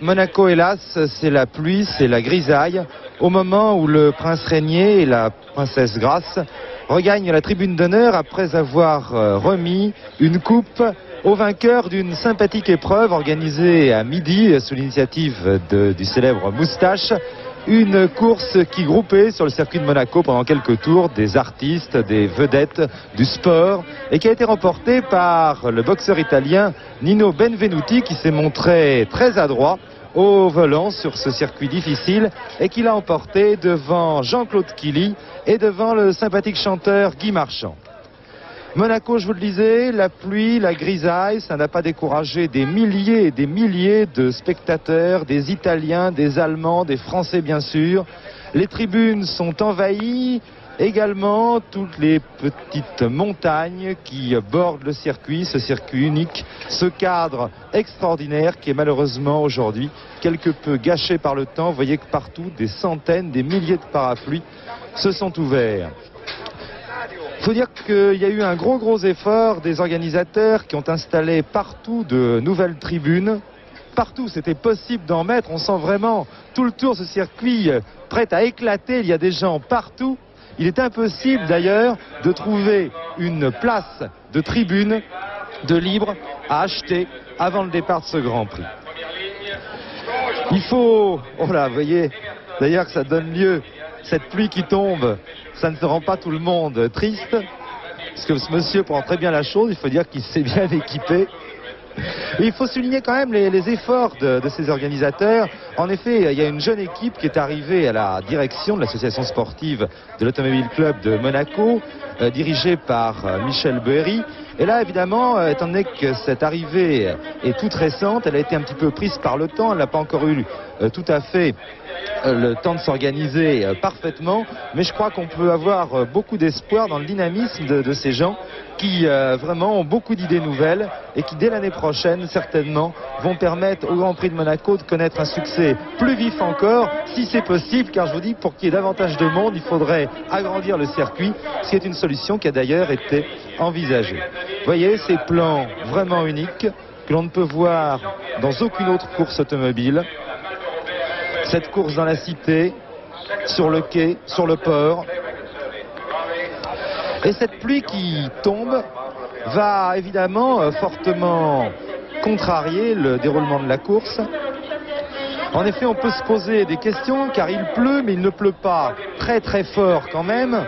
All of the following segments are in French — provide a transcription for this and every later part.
Monaco, hélas, c'est la pluie, c'est la grisaille, au moment où le prince Régnier et la princesse Grace regagnent la tribune d'honneur après avoir remis une coupe au vainqueur d'une sympathique épreuve organisée à midi sous l'initiative du célèbre Moustache. Une course qui groupait sur le circuit de Monaco pendant quelques tours des artistes, des vedettes du sport et qui a été remportée par le boxeur italien Nino Benvenuti qui s'est montré très adroit au volant sur ce circuit difficile et qui l'a emporté devant Jean-Claude Killy et devant le sympathique chanteur Guy Marchand. Monaco, je vous le disais, la pluie, la grisaille, ça n'a pas découragé des milliers et des milliers de spectateurs, des Italiens, des Allemands, des Français bien sûr. Les tribunes sont envahies, également toutes les petites montagnes qui bordent le circuit, ce circuit unique, ce cadre extraordinaire qui est malheureusement aujourd'hui quelque peu gâché par le temps. Vous voyez que partout, des centaines, des milliers de parapluies se sont ouverts. Il faut dire qu'il y a eu un gros effort des organisateurs qui ont installé partout de nouvelles tribunes. Partout, c'était possible d'en mettre. On sent vraiment tout le tour ce circuit prêt à éclater. Il y a des gens partout. Il est impossible d'ailleurs de trouver une place de tribune de libre à acheter avant le départ de ce Grand Prix. Il faut... Oh là, vous voyez, d'ailleurs que ça donne lieu, cette pluie qui tombe, ça ne rend pas tout le monde triste, parce que ce monsieur prend très bien la chose, il faut dire qu'il s'est bien équipé. Et il faut souligner quand même les efforts de ces organisateurs. En effet, il y a une jeune équipe qui est arrivée à la direction de l'association sportive de l'Automobile Club de Monaco, dirigée par Michel Boeri. Et là, évidemment, étant donné que cette arrivée est toute récente, elle a été un petit peu prise par le temps, elle n'a pas encore eu tout à fait le temps de s'organiser parfaitement, mais je crois qu'on peut avoir beaucoup d'espoir dans le dynamisme de ces gens qui vraiment ont beaucoup d'idées nouvelles et qui dès l'année prochaine certainement vont permettre au Grand Prix de Monaco de connaître un succès plus vif encore, si c'est possible, car je vous dis, pour qu'il y ait davantage de monde, il faudrait agrandir le circuit, ce qui est une solution qui a d'ailleurs été envisagée. Vous voyez ces plans vraiment uniques que l'on ne peut voir dans aucune autre course automobile. Cette course dans la cité, sur le quai, sur le port. Et cette pluie qui tombe va évidemment fortement contrarier le déroulement de la course. En effet, on peut se poser des questions car il pleut, mais il ne pleut pas très fort quand même.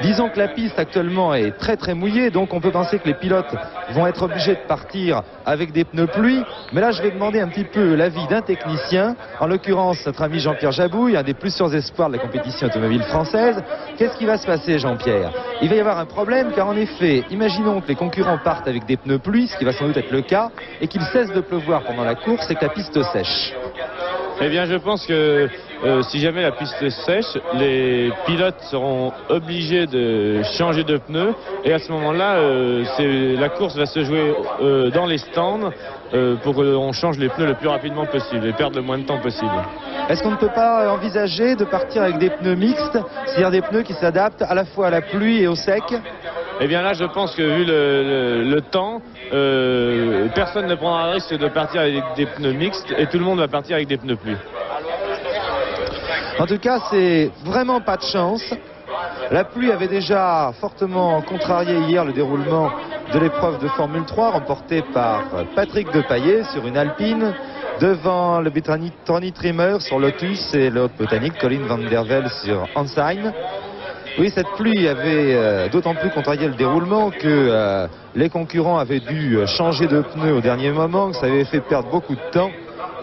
Disons que la piste actuellement est très mouillée, donc on peut penser que les pilotes vont être obligés de partir avec des pneus pluie. Mais là, je vais demander un petit peu l'avis d'un technicien, en l'occurrence notre ami Jean-Pierre Jabouille, un des plus sûrs espoirs de la compétition automobile française. Qu'est-ce qui va se passer, Jean-Pierre? Il va y avoir un problème, car en effet, imaginons que les concurrents partent avec des pneus pluie, ce qui va sans doute être le cas, et qu'il cesse de pleuvoir pendant la course et que la piste sèche. Eh bien, je pense que si jamais la piste sèche, les pilotes seront obligés de changer de pneus. Et à ce moment-là, la course va se jouer dans les stands pour qu'on change les pneus le plus rapidement possible et perdre le moins de temps possible. Est-ce qu'on ne peut pas envisager de partir avec des pneus mixtes, c'est-à-dire des pneus qui s'adaptent à la fois à la pluie et au sec? Eh bien là, je pense que vu le temps, personne ne prendra le risque de partir avec des pneus mixtes et tout le monde va partir avec des pneus pluie. En tout cas, c'est vraiment pas de chance. La pluie avait déjà fortement contrarié hier le déroulement de l'épreuve de Formule 3 remportée par Patrick Depailler sur une Alpine devant le Britannique Tony Trimmer sur Lotus et l'autre Britannique Colin Van Der Velde sur Ensign. Oui, cette pluie avait d'autant plus contrarié le déroulement que les concurrents avaient dû changer de pneus au dernier moment, que ça avait fait perdre beaucoup de temps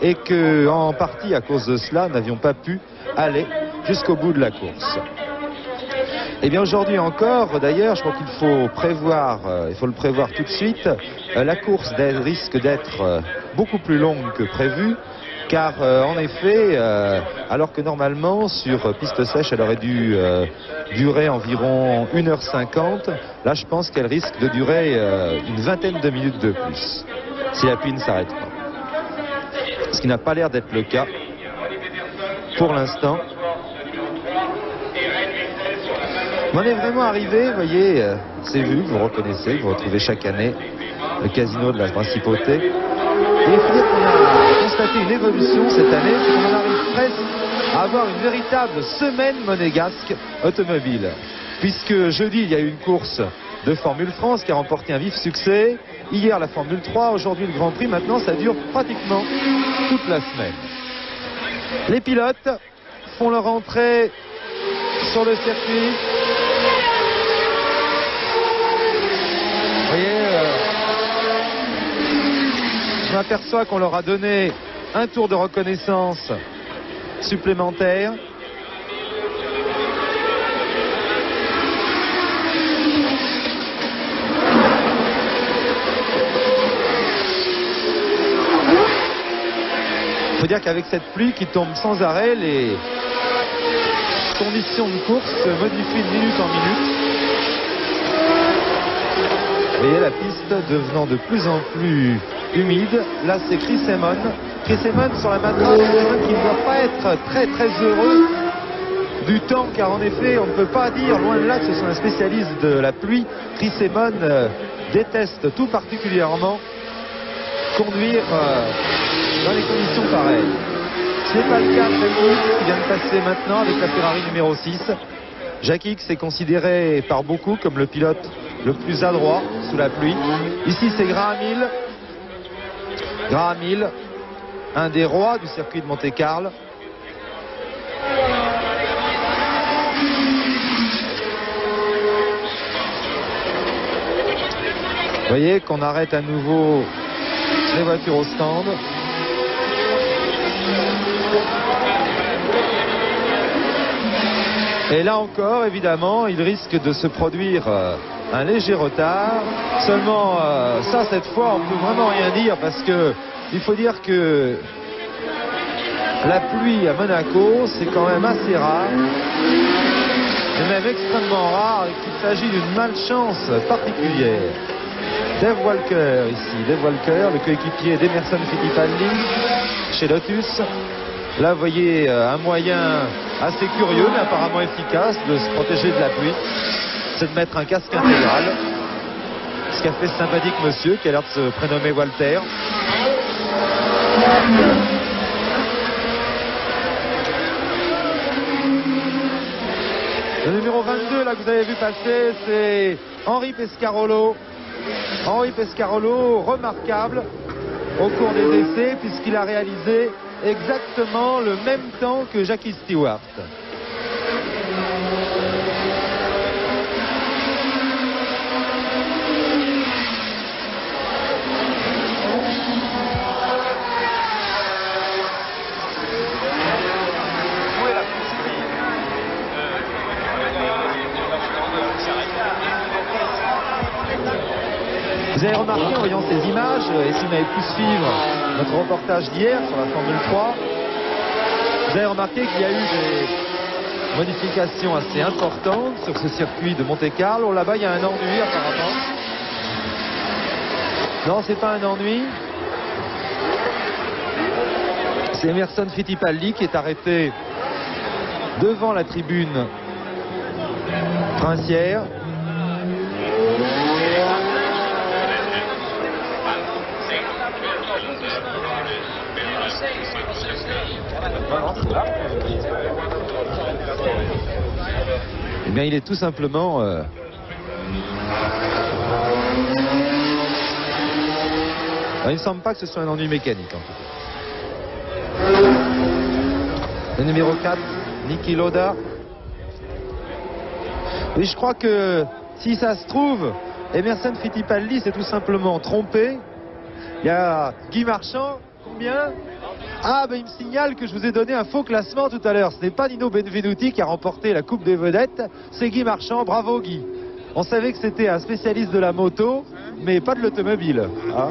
et que, en partie à cause de cela, nous n'avions pas pu aller jusqu'au bout de la course. Et bien aujourd'hui encore, d'ailleurs, je crois qu'il faut le prévoir tout de suite, la course risque d'être beaucoup plus longue que prévu, car en effet, alors que normalement sur piste sèche elle aurait dû durer environ 1h50, là je pense qu'elle risque de durer une vingtaine de minutes de plus, si la pluie ne s'arrête pas. Ce qui n'a pas l'air d'être le cas pour l'instant. On est vraiment arrivé, vous voyez, c'est vu, vous reconnaissez, vous retrouvez chaque année le casino de la Principauté. Et il faut dire qu'on a constaté une évolution cette année, c'est qu'on en arrive presque à avoir une véritable semaine monégasque automobile. Puisque jeudi, il y a eu une course de Formule France qui a remporté un vif succès. Hier, la Formule 3, aujourd'hui le Grand Prix. Maintenant, ça dure pratiquement toute la semaine. Les pilotes font leur entrée sur le circuit. Vous voyez, je m'aperçois qu'on leur a donné un tour de reconnaissance supplémentaire. Il faut dire qu'avec cette pluie qui tombe sans arrêt, les conditions de course se modifient de minute en minute. Vous voyez la piste devenant de plus en plus humide. Là c'est Chris Amon. Chris Amon sur la matraque, Chris Amon qui ne doit pas être très heureux du temps, car en effet on ne peut pas dire, loin de là, que ce soit un spécialiste de la pluie. Chris Amon déteste tout particulièrement conduire dans les conditions pareilles. Ce n'est pas le cas de Jacques Ickx qui vient de passer maintenant avec la Ferrari numéro 6. Jacques Ickx est considéré par beaucoup comme le pilote le plus adroit sous la pluie. Ici c'est Graham Hill. Graham Hill, un des rois du circuit de Monte-Carlo. Vous voyez qu'on arrête à nouveau les voitures au stand. Et là encore, évidemment, il risque de se produire un léger retard. Seulement, ça, cette fois, on ne peut vraiment rien dire parce que il faut dire que la pluie à Monaco, c'est quand même assez rare. Et même extrêmement rare et qu'il s'agit d'une malchance particulière. Dave Walker ici, Dave Walker, le coéquipier d'Emerson Fittipaldi chez Lotus. Là, vous voyez un moyen assez curieux, mais apparemment efficace, de se protéger de la pluie, c'est de mettre un casque intégral. Ce qu'a fait ce sympathique monsieur qui a l'air de se prénommer Walter. Le numéro 22 là que vous avez vu passer, c'est Henri Pescarolo. Henri Pescarolo, remarquable au cours des essais puisqu'il a réalisé exactement le même temps que Jackie Stewart. Vous avez remarqué en voyant ces images, et si vous avez pu suivre notre reportage d'hier sur la Formule 3, vous avez remarqué qu'il y a eu des modifications assez importantes sur ce circuit de Monte-Carlo. Là-bas, il y a un ennui apparemment. Non, c'est pas un ennui. C'est Emerson Fittipaldi qui est arrêté devant la tribune princière. Eh bien, il est tout simplement il ne semble pas que ce soit un ennui mécanique en tout cas. Le numéro 4, Niki Lauda. Et je crois que si ça se trouve, Emerson Fittipaldi s'est tout simplement trompé. Il y a Guy Marchand, combien? Ah ben il me signale que je vous ai donné un faux classement tout à l'heure. Ce n'est pas Nino Benvenuti qui a remporté la Coupe des Vedettes, c'est Guy Marchand. Bravo Guy. On savait que c'était un spécialiste de la moto, mais pas de l'automobile. Hein.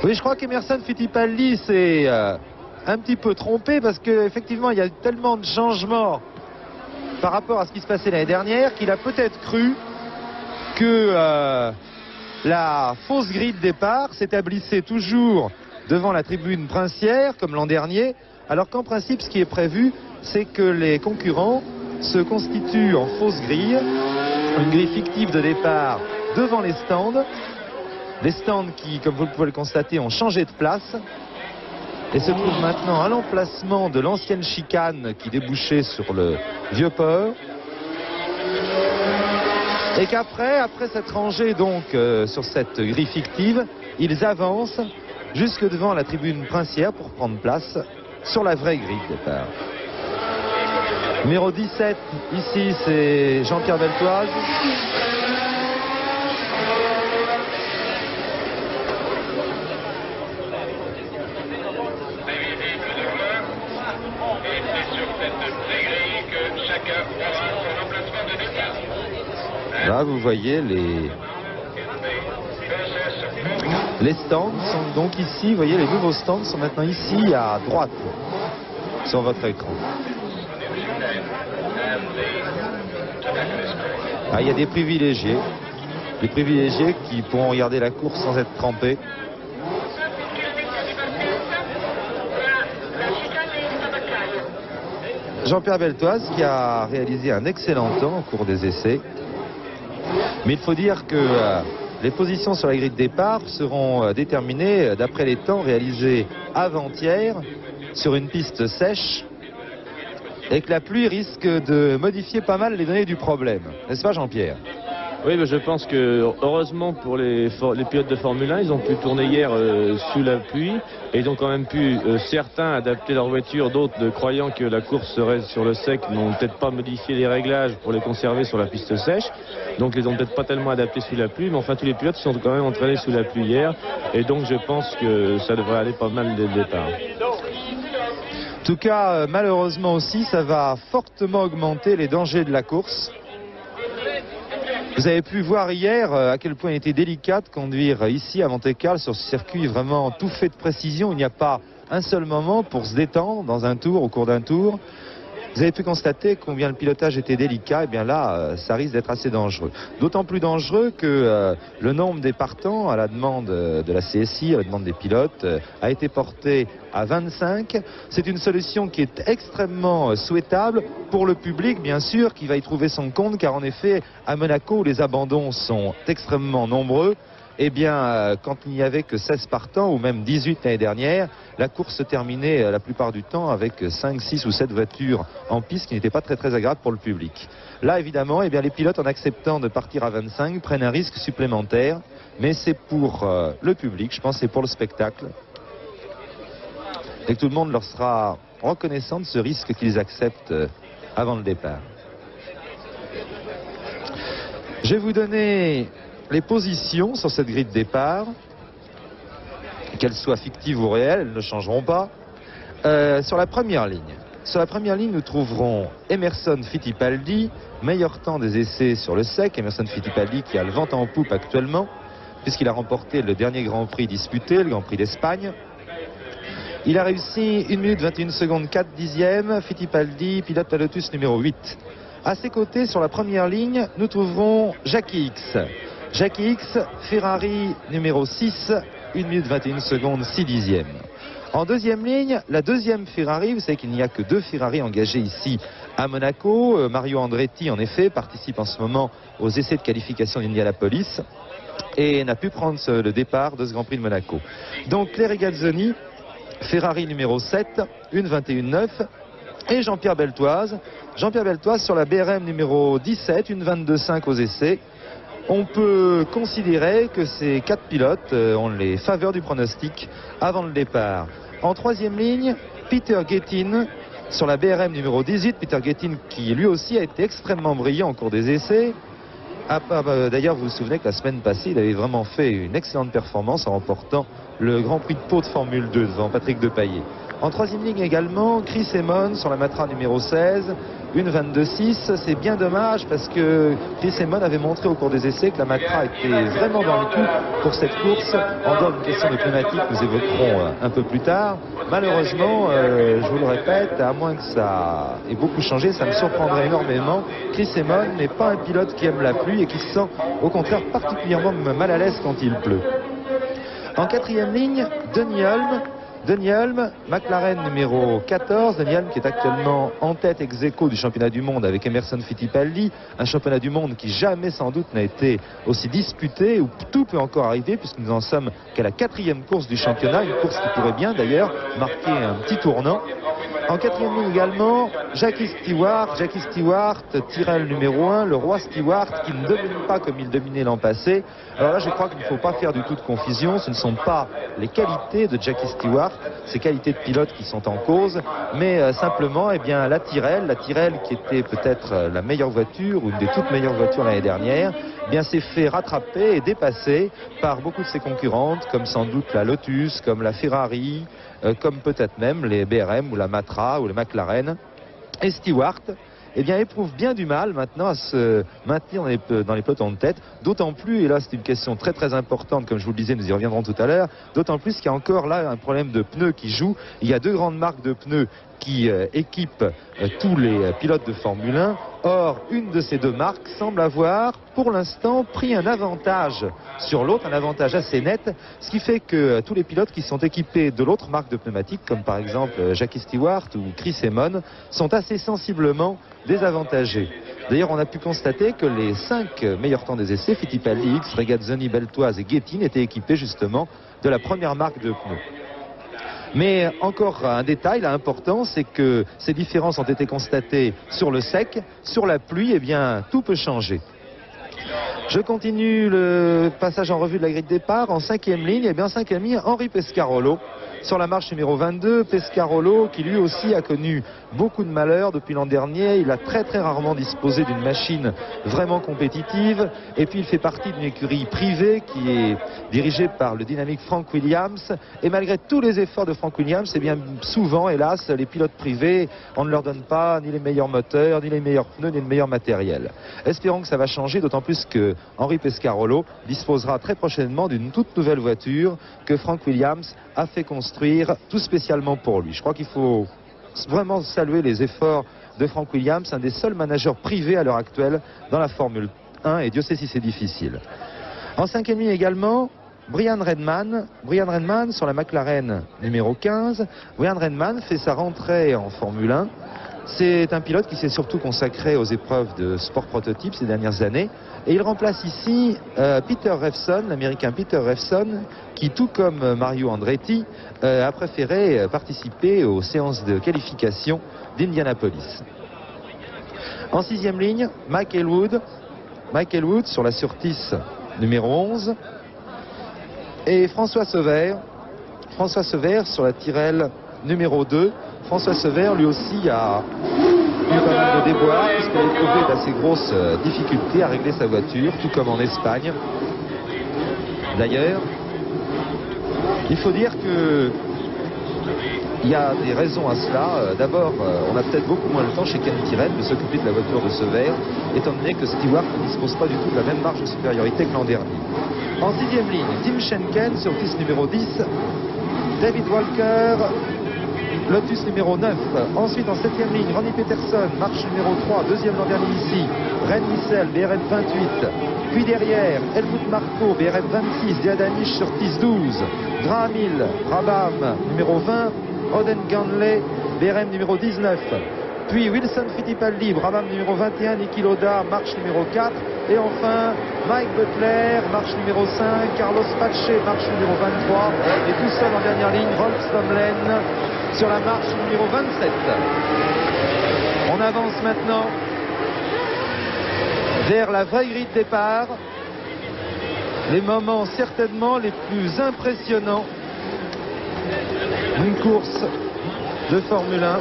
Oui, je crois qu'Emerson Fittipaldi s'est un petit peu trompé parce qu'effectivement, il y a tellement de changements par rapport à ce qui se passait l'année dernière qu'il a peut-être cru que la fausse grille de départ s'établissait toujours devant la tribune princière comme l'an dernier, alors qu'en principe, ce qui est prévu, c'est que les concurrents se constituent en fausse grille, une grille fictive de départ devant les stands qui, comme vous pouvez le constater, ont changé de place et se trouvent maintenant à l'emplacement de l'ancienne chicane qui débouchait sur le vieux port. Et qu'après s'être rangés donc sur cette grille fictive, ils avancent jusque devant la tribune princière pour prendre place sur la vraie grille de départ. Numéro 17, ici c'est Jean-Pierre Beltoise. Là, vous voyez les stands sont donc ici. Vous voyez, les nouveaux stands sont maintenant ici à droite sur votre écran. Ah, il y a des privilégiés qui pourront regarder la course sans être trempés. Jean-Pierre Beltoise qui a réalisé un excellent temps au cours des essais. Mais il faut dire que les positions sur la grille de départ seront déterminées d'après les temps réalisés avant-hier sur une piste sèche et que la pluie risque de modifier pas mal les données du problème. N'est-ce pas, Jean-Pierre? Oui, mais je pense que heureusement pour les pilotes de Formule 1, ils ont pu tourner hier sous la pluie et ils ont quand même pu, certains, adapter leur voiture, d'autres, croyant que la course serait sur le sec, n'ont peut-être pas modifié les réglages pour les conserver sur la piste sèche. Donc ils n'ont peut-être pas tellement adapté sous la pluie, mais enfin tous les pilotes sont quand même entraînés sous la pluie hier et donc je pense que ça devrait aller pas mal dès le départ. En tout cas, malheureusement aussi, ça va fortement augmenter les dangers de la course. Vous avez pu voir hier à quel point il était délicat de conduire ici à Monte-Carlo sur ce circuit vraiment tout fait de précision. Il n'y a pas un seul moment pour se détendre dans un tour, au cours d'un tour. Vous avez pu constater combien le pilotage était délicat. Et bien là, ça risque d'être assez dangereux. D'autant plus dangereux que le nombre des partants à la demande de la CSI, à la demande des pilotes, a été porté à 25. C'est une solution qui est extrêmement souhaitable pour le public, bien sûr, qui va y trouver son compte, car en effet, à Monaco, où les abandons sont extrêmement nombreux, eh bien, quand il n'y avait que 16 partants, ou même 18 l'année dernière, la course se terminait la plupart du temps avec 5, 6 ou 7 voitures en piste, qui n'était pas très agréable pour le public. Là, évidemment, eh bien, les pilotes, en acceptant de partir à 25, prennent un risque supplémentaire, mais c'est pour le public, je pense, c'est pour le spectacle. Et que tout le monde leur sera reconnaissant de ce risque qu'ils acceptent avant le départ. Je vais vous donner les positions sur cette grille de départ, qu'elles soient fictives ou réelles, elles ne changeront pas. Sur la première ligne. Sur la première ligne, nous trouverons Emerson Fittipaldi, meilleur temps des essais sur le sec. Emerson Fittipaldi qui a le vent en poupe actuellement, puisqu'il a remporté le dernier Grand Prix disputé, le Grand Prix d'Espagne. Il a réussi 1 minute 21 secondes 4 dixièmes. Fittipaldi, pilote à Lotus numéro 8. À ses côtés, sur la première ligne, nous trouverons Jackie X. Jackie X, Ferrari numéro 6, 1 minute 21 secondes 6 dixièmes. En deuxième ligne, la deuxième Ferrari. Vous savez qu'il n'y a que 2 Ferrari engagés ici à Monaco. Mario Andretti, en effet, participe en ce moment aux essais de qualification d'Indianapolis et n'a pu prendre le départ de ce Grand Prix de Monaco. Donc Claire Regazzoni, Ferrari numéro 7, 1,21,9. Et Jean-Pierre Beltoise. Jean-Pierre Beltoise sur la BRM numéro 17, 1,22,5 aux essais. On peut considérer que ces 4 pilotes ont les faveurs du pronostic avant le départ. En troisième ligne, Peter Gettin sur la BRM numéro 18. Peter Gettin qui lui aussi a été extrêmement brillant au cours des essais. D'ailleurs, vous vous souvenez que la semaine passée, il avait vraiment fait une excellente performance en remportant le Grand Prix de Pau de Formule 2 devant Patrick Depailler. En troisième ligne également, Chris Amon sur la Matra numéro 16, une 22-6. C'est bien dommage parce que Chris Amon avait montré au cours des essais que la Matra était vraiment dans le coup pour cette course. En dehors d'une question de pneumatique, nous évoquerons un peu plus tard. Malheureusement, je vous le répète, à moins que ça ait beaucoup changé, ça me surprendrait énormément. Chris Amon n'est pas un pilote qui aime la pluie et qui se sent au contraire particulièrement mal à l'aise quand il pleut. En quatrième ligne, Denny Hulme, McLaren numéro 14. Denny Hulme qui est actuellement en tête ex aequo du championnat du monde avec Emerson Fittipaldi. Un championnat du monde qui jamais sans doute n'a été aussi disputé, où tout peut encore arriver puisque nous en sommes qu'à la 4e course du championnat. Une course qui pourrait bien d'ailleurs marquer un petit tournant. En quatrième ligne également, Jackie Stewart, Tyrrell numéro 1, le roi Stewart qui ne domine pas comme il dominait l'an passé. Alors là, je crois qu'il ne faut pas faire du tout de confusion. Ce ne sont pas les qualités de Jackie Stewart, ces qualités de pilote qui sont en cause, mais simplement, eh bien, la Tyrrell qui était peut-être la meilleure voiture ou une des toutes meilleures voitures l'année dernière, eh bien, s'est fait rattraper et dépasser par beaucoup de ses concurrentes, comme sans doute la Lotus, comme la Ferrari, comme peut-être même les BRM ou la Matra ou le McLaren. Et Stewart, eh bien, éprouve bien du mal maintenant à se maintenir dans les pelotons de tête, d'autant plus, et là c'est une question très très importante, comme je vous le disais, nous y reviendrons tout à l'heure, d'autant plus qu'il y a encore là un problème de pneus qui joue. Il y a deux grandes marques de pneus qui équipent tous les pilotes de Formule 1. Or, une de ces deux marques semble avoir, pour l'instant, pris un avantage sur l'autre, un avantage assez net, ce qui fait que tous les pilotes qui sont équipés de l'autre marque de pneumatiques, comme par exemple Jackie Stewart ou Chris Amon, sont assez sensiblement désavantagés. D'ailleurs, on a pu constater que les 5 meilleurs temps des essais, Fittipaldi, X, Regazzoni, Beltoise et Guettin, étaient équipés justement de la première marque de pneus. Mais encore un détail là, important, c'est que ces différences ont été constatées sur le sec, sur la pluie, eh bien tout peut changer. Je continue le passage en revue de la grille de départ. En cinquième ligne, eh bien cinquième ligne, Henri Pescarolo. Sur la marche numéro 22, Pescarolo qui lui aussi a connu beaucoup de malheurs depuis l'an dernier. Il a très très rarement disposé d'une machine vraiment compétitive. Et puis il fait partie d'une écurie privée qui est dirigée par le dynamique Frank Williams. Et malgré tous les efforts de Frank Williams, eh bien souvent, hélas, les pilotes privés, on ne leur donne pas ni les meilleurs moteurs, ni les meilleurs pneus, ni le meilleur matériel. Espérons que ça va changer, d'autant plus que Henri Pescarolo disposera très prochainement d'une toute nouvelle voiture que Frank Williams a fait construire tout spécialement pour lui. Je crois qu'il faut vraiment saluer les efforts de Frank Williams, un des seuls managers privés à l'heure actuelle dans la Formule 1, et Dieu sait si c'est difficile. En cinquième ligne également, Brian Redman sur la McLaren numéro 15. Brian Redman fait sa rentrée en Formule 1. C'est un pilote qui s'est surtout consacré aux épreuves de sport prototype ces dernières années. Et il remplace ici Peter Revson, l'américain Peter Revson, qui tout comme Mario Andretti a préféré participer aux séances de qualification d'Indianapolis. En sixième ligne, Mike Elwood sur la Surtees numéro 11. Et François Sauver sur la Tyrrell numéro 2. François Sauver lui aussi a eu pas mal de déboires puisqu'il a éprouvé d'assez grosses difficultés à régler sa voiture, tout comme en Espagne. D'ailleurs, il faut dire que il y a des raisons à cela. D'abord, on a peut-être beaucoup moins le temps chez Ken Tyrrell de s'occuper de la voiture de Sauver, étant donné que Stewart ne dispose pas du tout de la même marge de supériorité que l'an dernier. En sixième ligne, Tim Schenken sur piste numéro 10, David Walker, Lotus numéro 9. Ensuite en 7e ligne, Ronnie Peterson, marche numéro 3, deuxième l'an dernier ici, Ren Missel, BRM 28. Puis derrière, Helmut Marko, BRM 26, Diadanish sur piste 12, Graham Hill, Brabham numéro 20, Oden Ganley, BRM numéro 19. Puis Wilson Fittipaldi, Brabham numéro 21, Niki Lauda, marche numéro 4. Et enfin, Mike Butler, marche numéro 5, Carlos Pache, marche numéro 23. Et tout seul en dernière ligne, Rolf Stomlen sur la marche numéro 27. On avance maintenant vers la vraie grille de départ. Les moments certainement les plus impressionnants d'une course de Formule 1.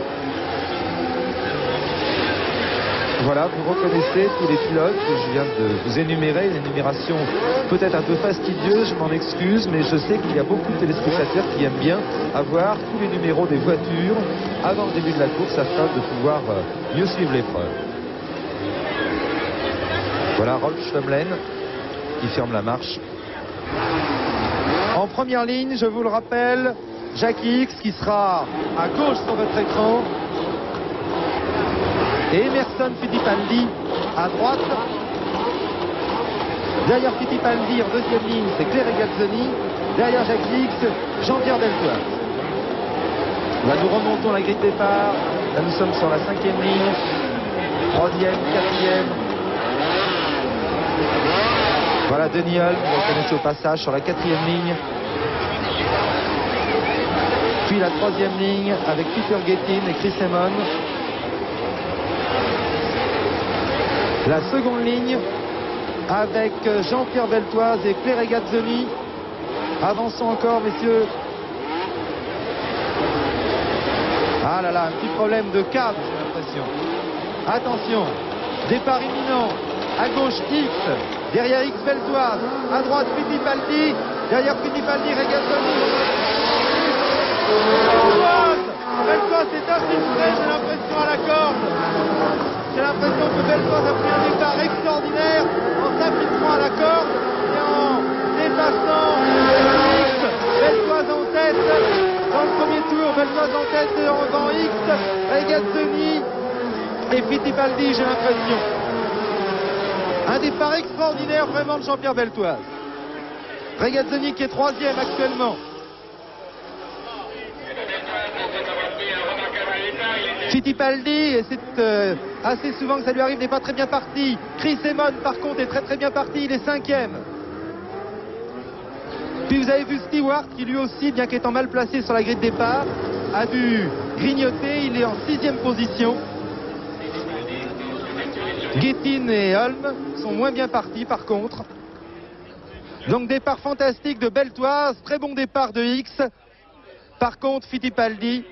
Voilà, vous reconnaissez tous les pilotes que je viens de vous énumérer. Une énumération peut-être un peu fastidieuse, je m'en excuse, mais je sais qu'il y a beaucoup de téléspectateurs qui aiment bien avoir tous les numéros des voitures avant le début de la course afin de pouvoir mieux suivre l'épreuve. Voilà Rolf Schlömlen qui ferme la marche. En première ligne, je vous le rappelle, Jackie X qui sera à gauche sur votre écran. Et Emerson Fittipaldi à droite. Derrière Fittipaldi en deuxième ligne, c'est Claire Regazzoni. Derrière Jackie X, Jean-Pierre Beltoise. Là, nous remontons la grille de départ. Là, nous sommes sur la 5e ligne. 3e, 4e. Voilà Denis Hulme, vous reconnaissez au passage sur la 4e ligne. Puis la 3e ligne avec Peter Gettin et Chris Amon. La seconde ligne avec Jean-Pierre Beltoise et Claire Regazzoni. Avançons encore, messieurs. Ah là là, un petit problème de câble, j'ai l'impression. Attention, départ imminent. À gauche X, derrière X Beltoise, à droite Fittipaldi, derrière Fittipaldi Regazzoni. Beltoise est infiltré, j'ai l'impression, à la corde. J'ai l'impression que Beltoise a pris un départ extraordinaire en s'infiltrant à la corde et en dépassant X. Beltoise en tête dans le premier tour, Beltoise en tête devant X, Regazzoni et Fittipaldi, j'ai l'impression. Un départ extraordinaire vraiment de Jean-Pierre Beltoise. Regazzoni qui est 3e actuellement. Fittipaldi, et c'est assez souvent que ça lui arrive, n'est pas très bien parti. Chris Amon par contre est très bien parti, il est 5e. Puis vous avez vu Stewart qui lui aussi, bien qu'étant mal placé sur la grille de départ, a dû grignoter, il est en 6e position. Gettin et Hulme sont moins bien partis par contre. Donc départ fantastique de Beltoise, très bon départ de X. Par contre Fittipaldi,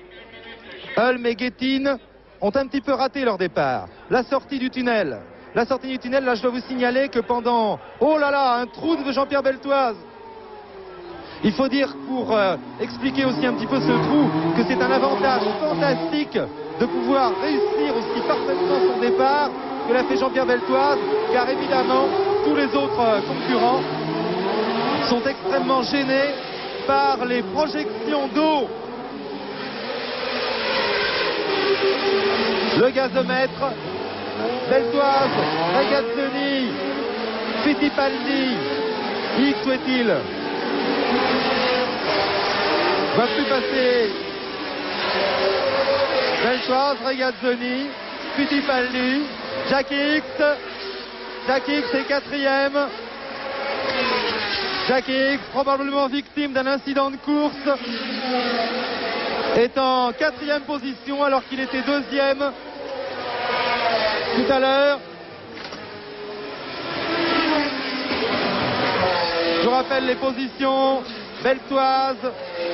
Hulme et Gettin ont un petit peu raté leur départ. La sortie du tunnel. La sortie du tunnel, là je dois vous signaler que pendant, oh là là, un trou de Jean-Pierre Beltoise. Il faut dire, pour expliquer aussi un petit peu ce trou, que c'est un avantage fantastique de pouvoir réussir aussi parfaitement son départ que l'a fait Jean-Pierre Beltoise, car évidemment tous les autres concurrents sont extrêmement gênés par les projections d'eau. Le gazomètre, Beltoise, Regazzoni, Fittipaldi, X où est-il? Va plus passer Beltoise, Regazzoni, Fittipaldi, Jackie X. Jackie X est 4e. Jackie X, probablement victime d'un incident de course, est en 4e position alors qu'il était 2e tout à l'heure. Je rappelle les positions. Beltoise,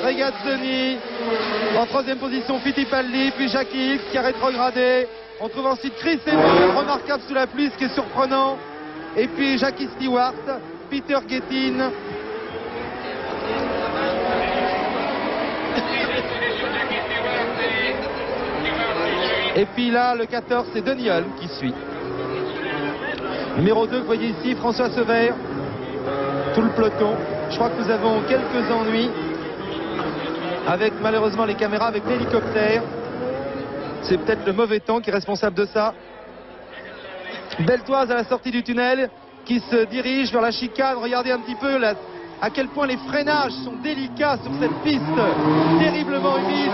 Regazzoni, en 3e position Fittipaldi, puis Jackie X qui a rétrogradé. On trouve ensuite Chris Amon, remarquable sous la pluie, ce qui est surprenant. Et puis Jackie Stewart, Peter Gettin. Et puis là, le 14, c'est Denis Hulme qui suit. Numéro 2, vous voyez ici, François Sever. Tout le peloton. Je crois que nous avons quelques ennuis avec malheureusement les caméras, avec l'hélicoptère. C'est peut-être le mauvais temps qui est responsable de ça. Beltoise à la sortie du tunnel qui se dirige vers la chicane. Regardez un petit peu là, à quel point les freinages sont délicats sur cette piste terriblement humide.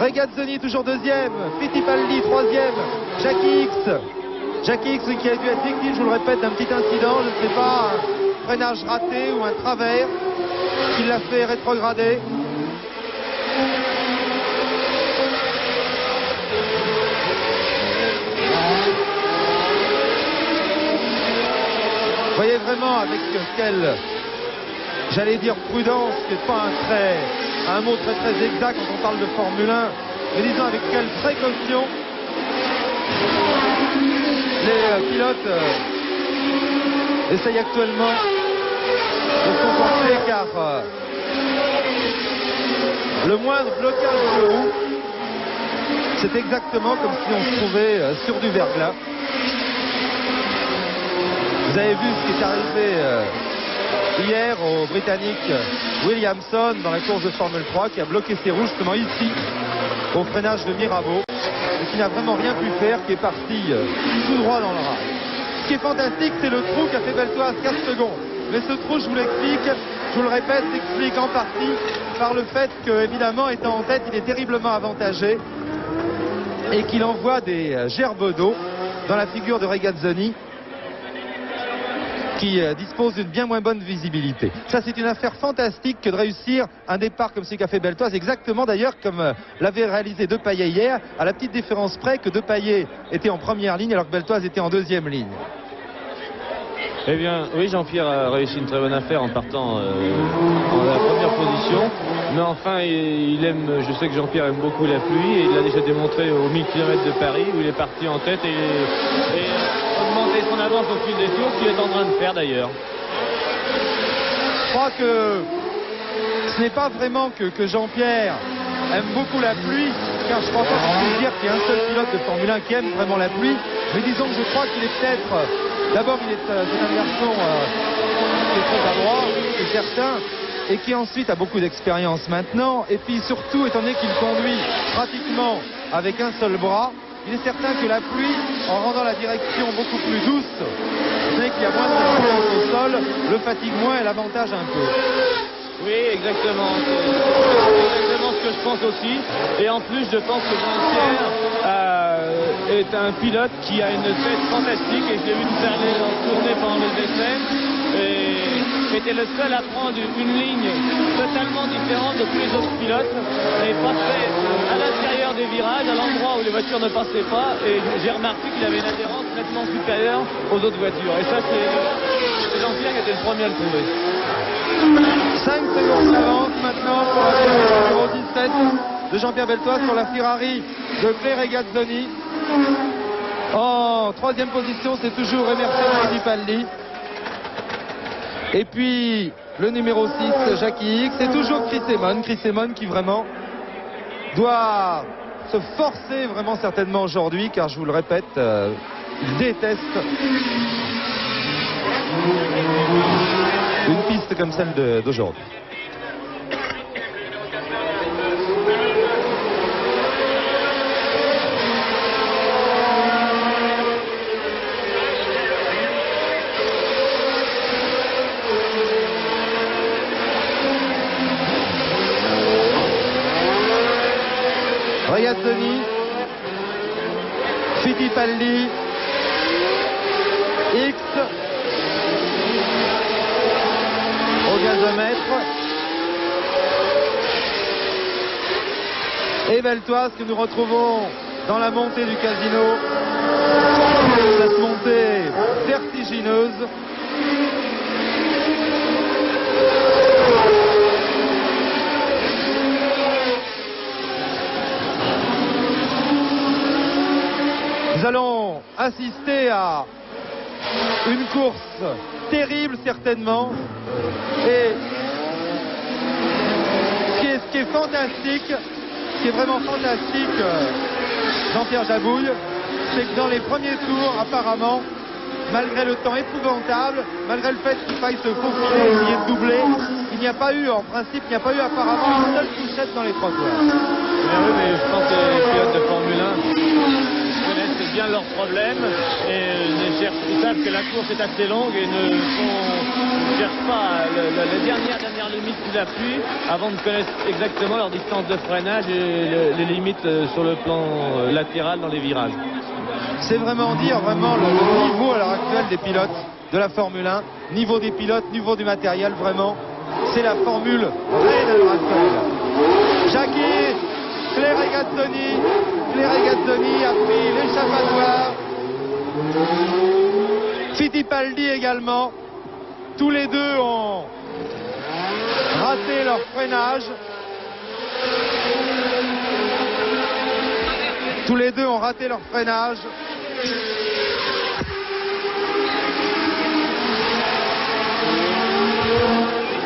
Regazzoni toujours 2e, Fittipaldi 3e, Jackie X. Jackie X qui a dû être victime, je vous le répète, d'un petit incident, je ne sais pas, un freinage raté ou un travers qui l'a fait rétrograder. Vous voyez vraiment avec quelle, j'allais dire prudence, qui n'est pas un mot très exact quand on parle de Formule 1, mais disons avec quelle précaution Les pilotes essayent actuellement de se concentrer car le moindre blocage dans le roue, c'est exactement comme si on se trouvait sur du verglas. Vous avez vu ce qui est arrivé hier au Britannique Williamson dans la course de Formule 3 qui a bloqué ses roues justement ici au freinage de Mirabeau et qui n'a vraiment rien pu faire, qui est parti tout droit dans le rail. Ce qui est fantastique, c'est le trou qu'a fait Beltoise 4 secondes. Mais ce trou, je vous l'explique, je vous le répète, s'explique en partie par le fait que, évidemment, étant en tête, il est terriblement avantagé et qu'il envoie des gerbes d'eau dans la figure de Regazzoni qui dispose d'une bien moins bonne visibilité. Ça, c'est une affaire fantastique que de réussir un départ comme celui qu'a fait Beltoise, exactement d'ailleurs comme l'avait réalisé Depailler hier, à la petite différence près que Depailler était en première ligne alors que Beltoise était en deuxième ligne. Eh bien, oui, Jean-Pierre a réussi une très bonne affaire en partant en la première position. Mais enfin, il aime, je sais que Jean-Pierre aime beaucoup la pluie et il l'a déjà démontré aux 1000 km de Paris où il est parti en tête et augmenté son avance au fil des tours, ce qu'il est en train de faire d'ailleurs. Je crois que ce n'est pas vraiment que Jean-Pierre aime beaucoup la pluie, car je crois pas qu'on puisse dire qu'il y a un seul pilote de Formule 1 qui aime vraiment la pluie. Mais disons que je crois qu'il est peut-être... D'abord, c'est un garçon qui est très adroit, c'est certain, et qui ensuite a beaucoup d'expérience maintenant. Et puis surtout, étant donné qu'il conduit pratiquement avec un seul bras, il est certain que la pluie, en rendant la direction beaucoup plus douce, c'est qu'il y a moins de résistance au sol, le fatigue moins et l'avantage un peu. Oui, exactement. C'est exactement ce que je pense aussi. Et en plus, je pense que Jean-Pierre est un pilote qui a une tête fantastique. Et je l'ai vu parler en tournée pendant les essais. Et était le seul à prendre une ligne totalement différente de tous les autres pilotes. Et passait à l'intérieur des virages, à l'endroit où les voitures ne passaient pas. Et j'ai remarqué qu'il avait une adhérence nettement supérieure aux autres voitures. Et ça, c'est Jean-Pierre qui était le premier à le trouver. 5 secondes d'avance maintenant pour la numéro 17 de Jean-Pierre Beltoise sur la Ferrari de Claire Regazzoni. En troisième position, c'est toujours Emerson Fittipaldi. Et puis le numéro 6, Jackie X. C'est toujours Chris Amon qui vraiment doit se forcer vraiment certainement aujourd'hui, car je vous le répète, il déteste une piste comme celle d'aujourd'hui. Regazzoni, Fittipaldi, X au gazomètre et Beltoise que nous retrouvons dans la montée du casino, cette montée vertigineuse. Nous allons assister à une course terrible certainement, et ce qui est fantastique, ce qui est vraiment fantastique, Jean-Pierre Jabouille, c'est que dans les premiers tours, apparemment, malgré le temps épouvantable, malgré le fait qu'il faille se faufiler, essayer de doubler, il n'y a pas eu, en principe, il n'y a pas eu apparemment une seule touchette dans les trottoirs. Oui, mais je pense que les pilotes de Formule 1 connaissent bien leurs problèmes et ils savent que la course est assez longue et ne cherchent pas la dernière limite de la pluie avant de connaître exactement leur distance de freinage et les limites sur le plan latéral dans les virages. C'est vraiment dire vraiment le niveau à l'heure actuelle des pilotes de la Formule 1, niveau des pilotes, niveau du matériel, vraiment, c'est la formule reine à l'heure actuelle. Jackie, Claire Regazzoni a pris l'échappatoire. Fittipaldi également. Tous les deux ont raté leur freinage.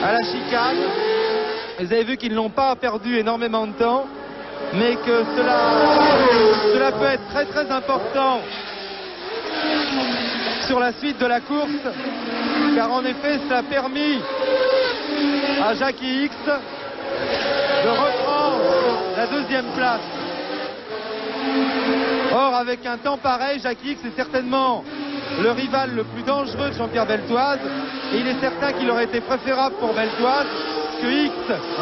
à la chicane. Vous avez vu qu'ils n'ont pas perdu énormément de temps, mais que cela peut être très très important sur la suite de la course, car en effet ça a permis à Jackie X de reprendre la deuxième place. Or, avec un temps pareil, Jackie X est certainement le rival le plus dangereux de Jean-Pierre Beltoise, et il est certain qu'il aurait été préférable pour Beltoise que X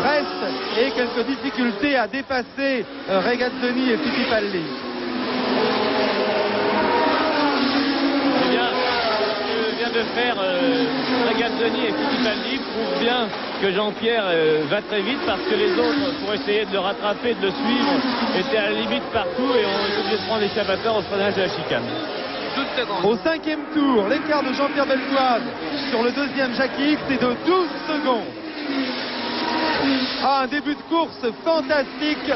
reste et ait quelques difficultés à dépasser Regazzoni et Fittipaldi. Eh bien, ce que vient de faire Regazzoni et Fittipaldi prouve bien que Jean-Pierre va très vite, parce que les autres, pour essayer de le rattraper, de le suivre, étaient à la limite partout et ont été obligés de prendre l'échappatoire au freinage de la chicane. Au 5e tour, l'écart de Jean-Pierre Beltoise sur le deuxième Jackie X est de 12 secondes. Ah, un début de course fantastique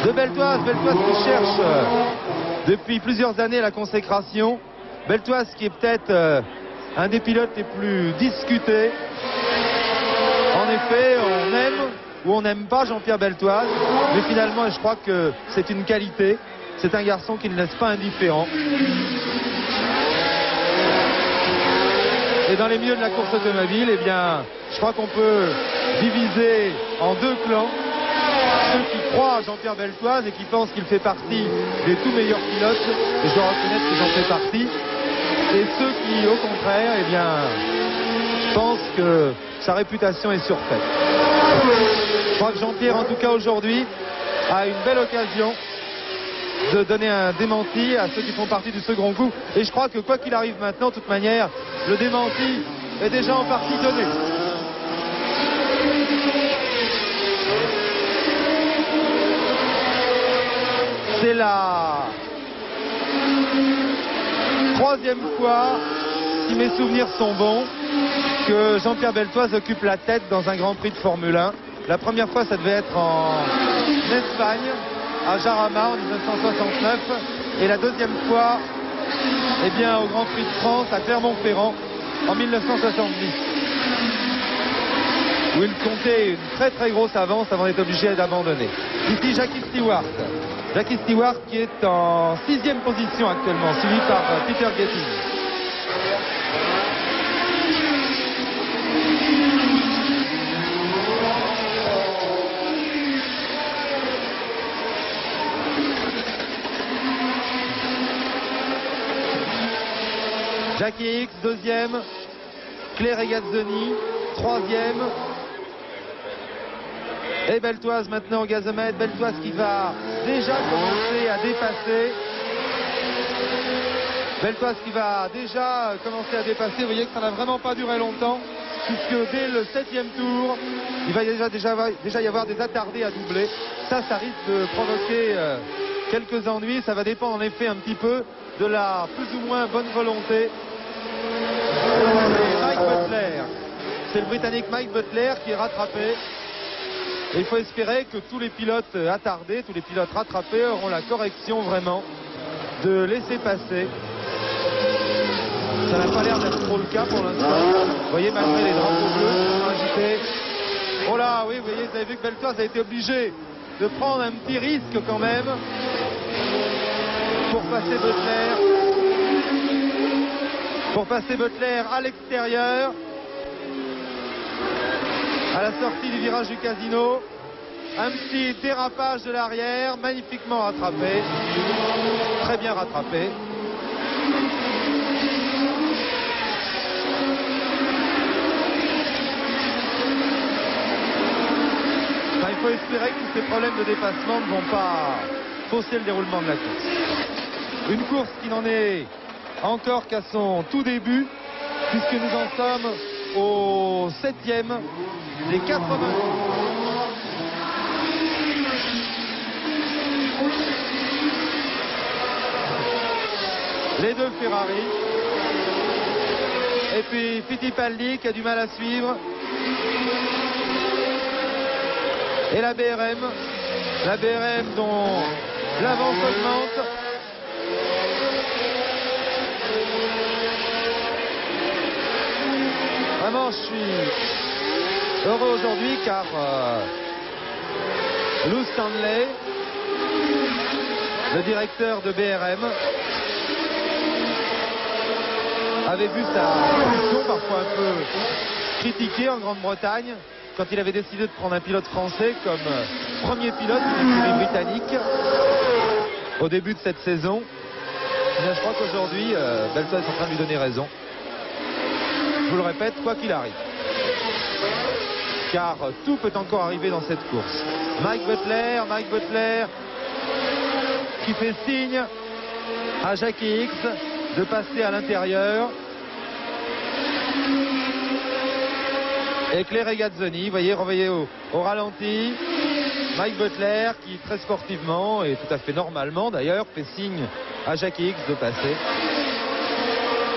de Beltoise. Beltoise qui cherche depuis plusieurs années la consécration. Beltoise qui est peut-être un des pilotes les plus discutés. En effet, on aime ou on n'aime pas Jean-Pierre Beltoise, mais finalement, je crois que c'est une qualité. C'est un garçon qui ne laisse pas indifférent. Et dans les milieux de la course automobile, eh bien, je crois qu'on peut diviser en deux clans. Ceux qui croient à Jean-Pierre Beltoise et qui pensent qu'il fait partie des tout meilleurs pilotes, et je dois reconnaître que j'en fais partie, et ceux qui, au contraire, eh bien, pensent que sa réputation est surfaite. Je crois que Jean-Pierre, en tout cas aujourd'hui, a une belle occasion de donner un démenti à ceux qui font partie du second coup. Et je crois que quoi qu'il arrive maintenant, de toute manière, le démenti est déjà en partie donné. C'est la troisième fois, si mes souvenirs sont bons, que Jean-Pierre Beltoise occupe la tête dans un Grand Prix de Formule 1. La première fois, ça devait être en Espagne, à Jarama en 1969, et la deuxième fois, eh bien, au Grand Prix de France à Clermont-Ferrand en 1970, où il comptait une très très grosse avance avant d'être obligé d'abandonner. Ici Jackie Stewart. Jackie Stewart qui est en 6e position actuellement, suivi par Peter Getting. Jackie X, 2e, Claire Regazzoni, 3e. Et Beltoise maintenant au gazomètre. Beltoise qui va déjà commencer à dépasser. Beltoise qui va déjà commencer à dépasser. Vous voyez que ça n'a vraiment pas duré longtemps, puisque dès le 7e tour, il va déjà y avoir des attardés à doubler. Ça risque de provoquer quelques ennuis. Ça va dépendre en effet un petit peu de la plus ou moins bonne volonté. C'est Mike Butler. C'est le Britannique Mike Butler qui est rattrapé. Et il faut espérer que tous les pilotes attardés, tous les pilotes rattrapés auront la correction vraiment de laisser passer. Ça n'a pas l'air d'être trop le cas pour l'instant. Vous voyez, malgré les drapeaux bleus agités. Oh là, oui, vous voyez, vous avez vu que Beltoise a été obligé de prendre un petit risque quand même pour passer Butler. Pour passer Butler à l'extérieur, à la sortie du virage du casino. Un petit dérapage de l'arrière, magnifiquement rattrapé, très bien rattrapé. Enfin, il faut espérer que tous ces problèmes de dépassement ne vont pas fausser le déroulement de la course. Une course qui n'en est encore qu'à son tout début, puisque nous en sommes au 7e des 80 tours. Les deux Ferrari. Et puis Fittipaldi qui a du mal à suivre. Et la BRM. La BRM dont l'avance augmente. Vraiment, je suis heureux aujourd'hui car Lou Stanley, le directeur de BRM, avait vu sa position parfois un peu critiquée en Grande-Bretagne quand il avait décidé de prendre un pilote français comme premier pilote d'une écurie britannique au début de cette saison. Bien, je crois qu'aujourd'hui, Beltoise est en train de lui donner raison. Je vous le répète, quoi qu'il arrive. Car tout peut encore arriver dans cette course. Mike Butler qui fait signe à Jackie Hicks de passer à l'intérieur. Et Claire Regazzoni, vous voyez, renvoyé au ralenti. Mike Butler qui très sportivement et tout à fait normalement d'ailleurs fait signe à Jackie Hicks de passer.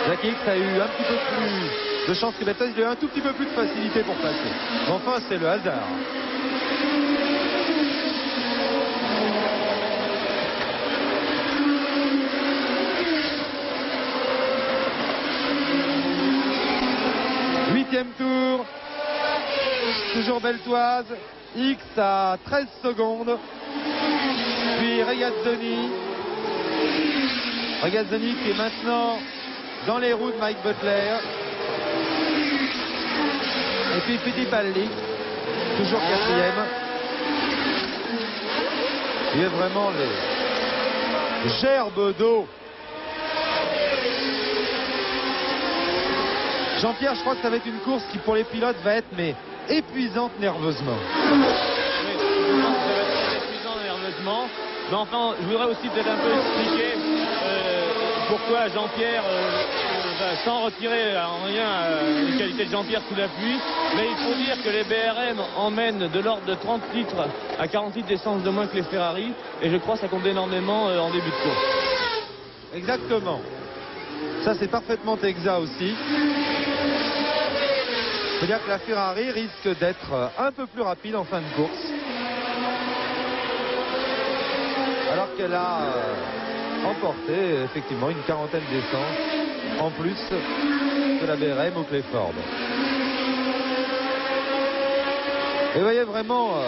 Jackie Hicks a eu un petit peu plus de chance que Beltoise, il a eu un tout petit peu plus de facilité pour passer. Mais enfin, c'est le hasard. Huitième tour. Toujours Beltoise. Hicks à 13 secondes. Puis Regazzoni qui est maintenant dans les roues de Mike Butler. Et puis Fittipaldi, toujours quatrième. Il y a vraiment les gerbes d'eau. Jean-Pierre, je crois que ça va être une course qui pour les pilotes va être épuisante nerveusement. Oui, je pense que ça va être épuisant nerveusement. Mais enfin, je voudrais aussi peut-être un peu expliquer pourquoi Jean-Pierre, sans retirer en rien les qualités de Jean-Pierre sous la pluie, mais il faut dire que les BRM emmènent de l'ordre de 30 litres à 40 litres d'essence de moins que les Ferrari, et je crois que ça compte énormément en début de course. Exactement. Ça, c'est parfaitement exact aussi. C'est-à-dire que la Ferrari risque d'être un peu plus rapide en fin de course. Alors qu'elle a emporté effectivement une quarantaine d'essence en plus que la BRM ou Clifford. Et vous voyez vraiment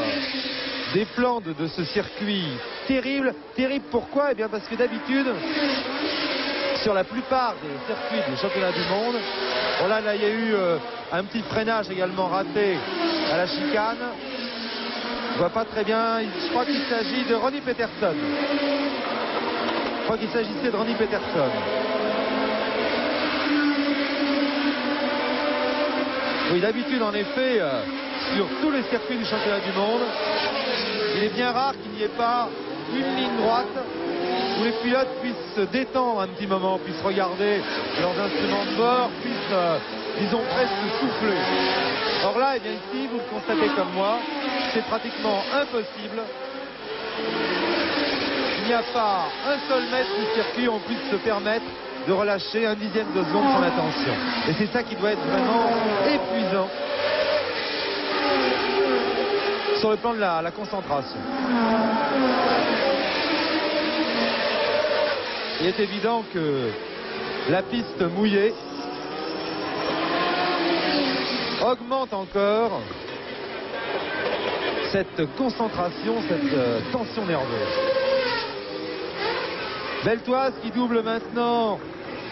des plans de ce circuit terrible. Terrible pourquoi? Eh bien parce que d'habitude, sur la plupart des circuits du championnat du monde, bon là il y a eu un petit freinage également raté à la chicane. Je vois pas très bien, je crois qu'il s'agit de Ronnie Peterson. Je crois qu'il s'agissait de Ronnie Peterson. Oui, d'habitude en effet, sur tous les circuits du championnat du monde, il est bien rare qu'il n'y ait pas une ligne droite où les pilotes puissent se détendre un petit moment, puissent regarder leurs instruments de bord, puissent, disons, presque souffler. Or là, eh bien ici, vous le constatez comme moi, c'est pratiquement impossible. Il n'y a pas un seul mètre du circuit où on puisse se permettre de relâcher un dixième de seconde son attention. Et c'est ça qui doit être vraiment épuisant sur le plan de la concentration. Il est évident que la piste mouillée augmente encore cette concentration, cette tension nerveuse. Beltoise qui double maintenant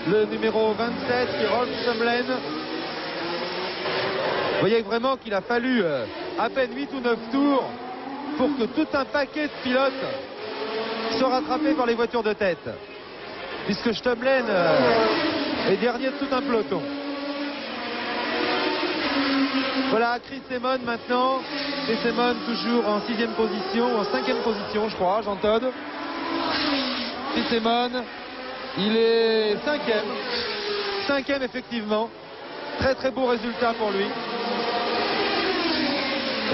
le numéro 27 qui est Rolf Sumlen. Vous voyez vraiment qu'il a fallu à peine 8 ou 9 tours pour que tout un paquet de pilotes soit rattrapé par les voitures de tête. Puisque Stumlen est dernier de tout un peloton. Voilà Chris Amon maintenant. Chris Amon toujours en 6e position, en 5e position je crois, Jean Todt. Chris Amon, il est 5e. 5e effectivement. Très très beau résultat pour lui.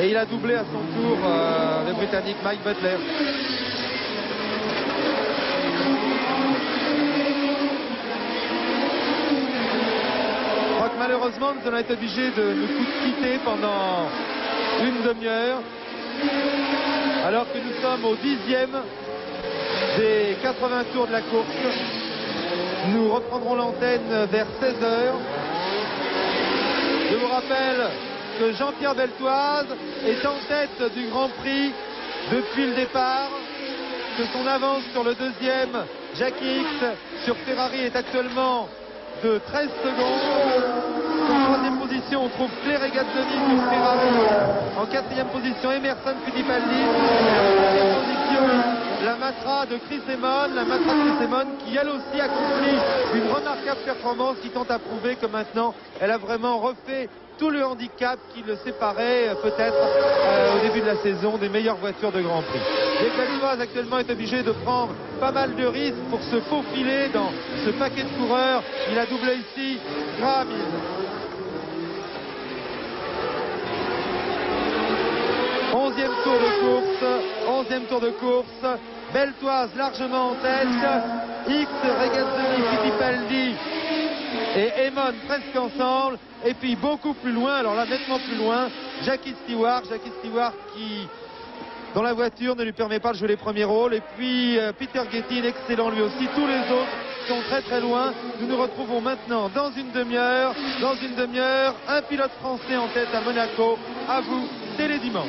Et il a doublé à son tour le Britannique Mike Butler. Malheureusement, nous allons être obligés de nous quitter pendant une demi-heure, alors que nous sommes au 10e des 80 tours de la course. Nous reprendrons l'antenne vers 16h. Je vous rappelle que Jean-Pierre Beltoise est en tête du Grand Prix depuis le départ, que son avance sur le deuxième, Jackie X, sur Ferrari est actuellement de 13 secondes. En troisième position, on trouve Claire Regazzoni sur Ferrari. En quatrième position, Emerson Fittipaldi. En cinquième position, la Matra de Chris Amon. La Matra de Chris Amon qui elle aussi accomplit une remarquable performance qui tente à prouver que maintenant elle a vraiment refait tout le handicap qui le séparait peut-être au début de la saison des meilleures voitures de Grand Prix. Les Beltoise actuellement est obligé de prendre pas mal de risques pour se faufiler dans ce paquet de coureurs. Il a doublé ici Graham Hill. 11e tour de course, Beltoise largement en tête, X, Regazzoni, Fittipaldi et Amon presque ensemble, et puis beaucoup plus loin, alors là nettement plus loin, Jackie Stewart qui dans la voiture ne lui permet pas de jouer les premiers rôles, et puis Peter Gettin excellent lui aussi. Tous les autres sont très très loin. Nous nous retrouvons maintenant dans une demi-heure, un pilote français en tête à Monaco. À vous, télé dimanche.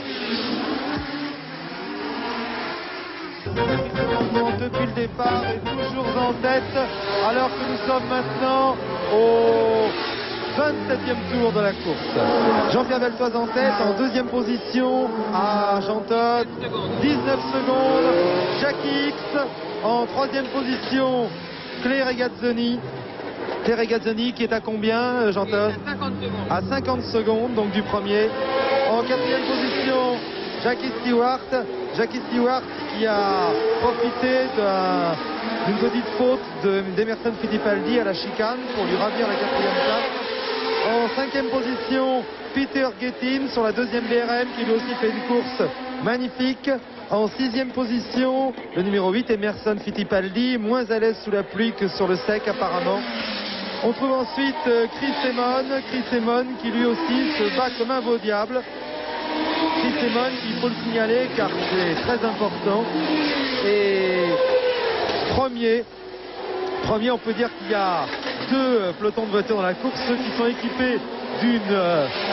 Depuis le départ est toujours en tête, alors que nous sommes maintenant au 27e tour de la course. Jean-Pierre Beltoise en tête, en deuxième position à Jean Todt, 19 secondes. Jackie X en troisième position, Claire Regazzoni. Claire Regazzoni qui est à combien, Jean Todt? À 50 secondes donc du premier. En quatrième position, Jackie Stewart qui a profité d'une petite faute d'Emerson Fittipaldi à la chicane pour lui ravir la quatrième place. En cinquième position, Peter Gettin sur la deuxième BRM qui lui aussi fait une course magnifique. En sixième position, le numéro 8, Emerson Fittipaldi, moins à l'aise sous la pluie que sur le sec apparemment. On trouve ensuite Chris Amon qui lui aussi se bat comme un beau diable. Chris Amon, il faut le signaler car c'est très important. Et premier, on peut dire qu'il y a deux pelotons de voitures dans la course, ceux qui sont équipés d'une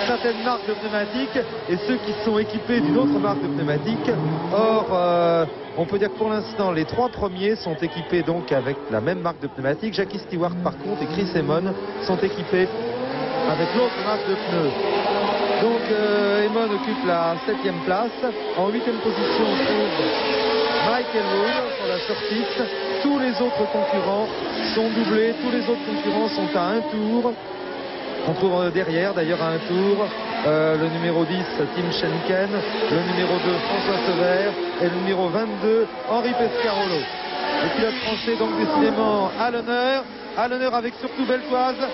certaine marque de pneumatique et ceux qui sont équipés d'une autre marque de pneumatique. Or, on peut dire que pour l'instant, les trois premiers sont équipés donc avec la même marque de pneumatique. Jackie Stewart par contre et Chris Amon sont équipés avec l'autre marque de pneus. Donc Amon occupe la 7e place. En 8e position, on trouve Michael Wood sur la sortie. Tous les autres concurrents sont doublés. Tous les autres concurrents sont à un tour. On trouve derrière d'ailleurs à un tour le numéro 10 Tim Schenken, le numéro 2 François Sever et le numéro 22 Henri Pescarolo. Le pilote français donc décidément à l'honneur avec surtout Beltoise,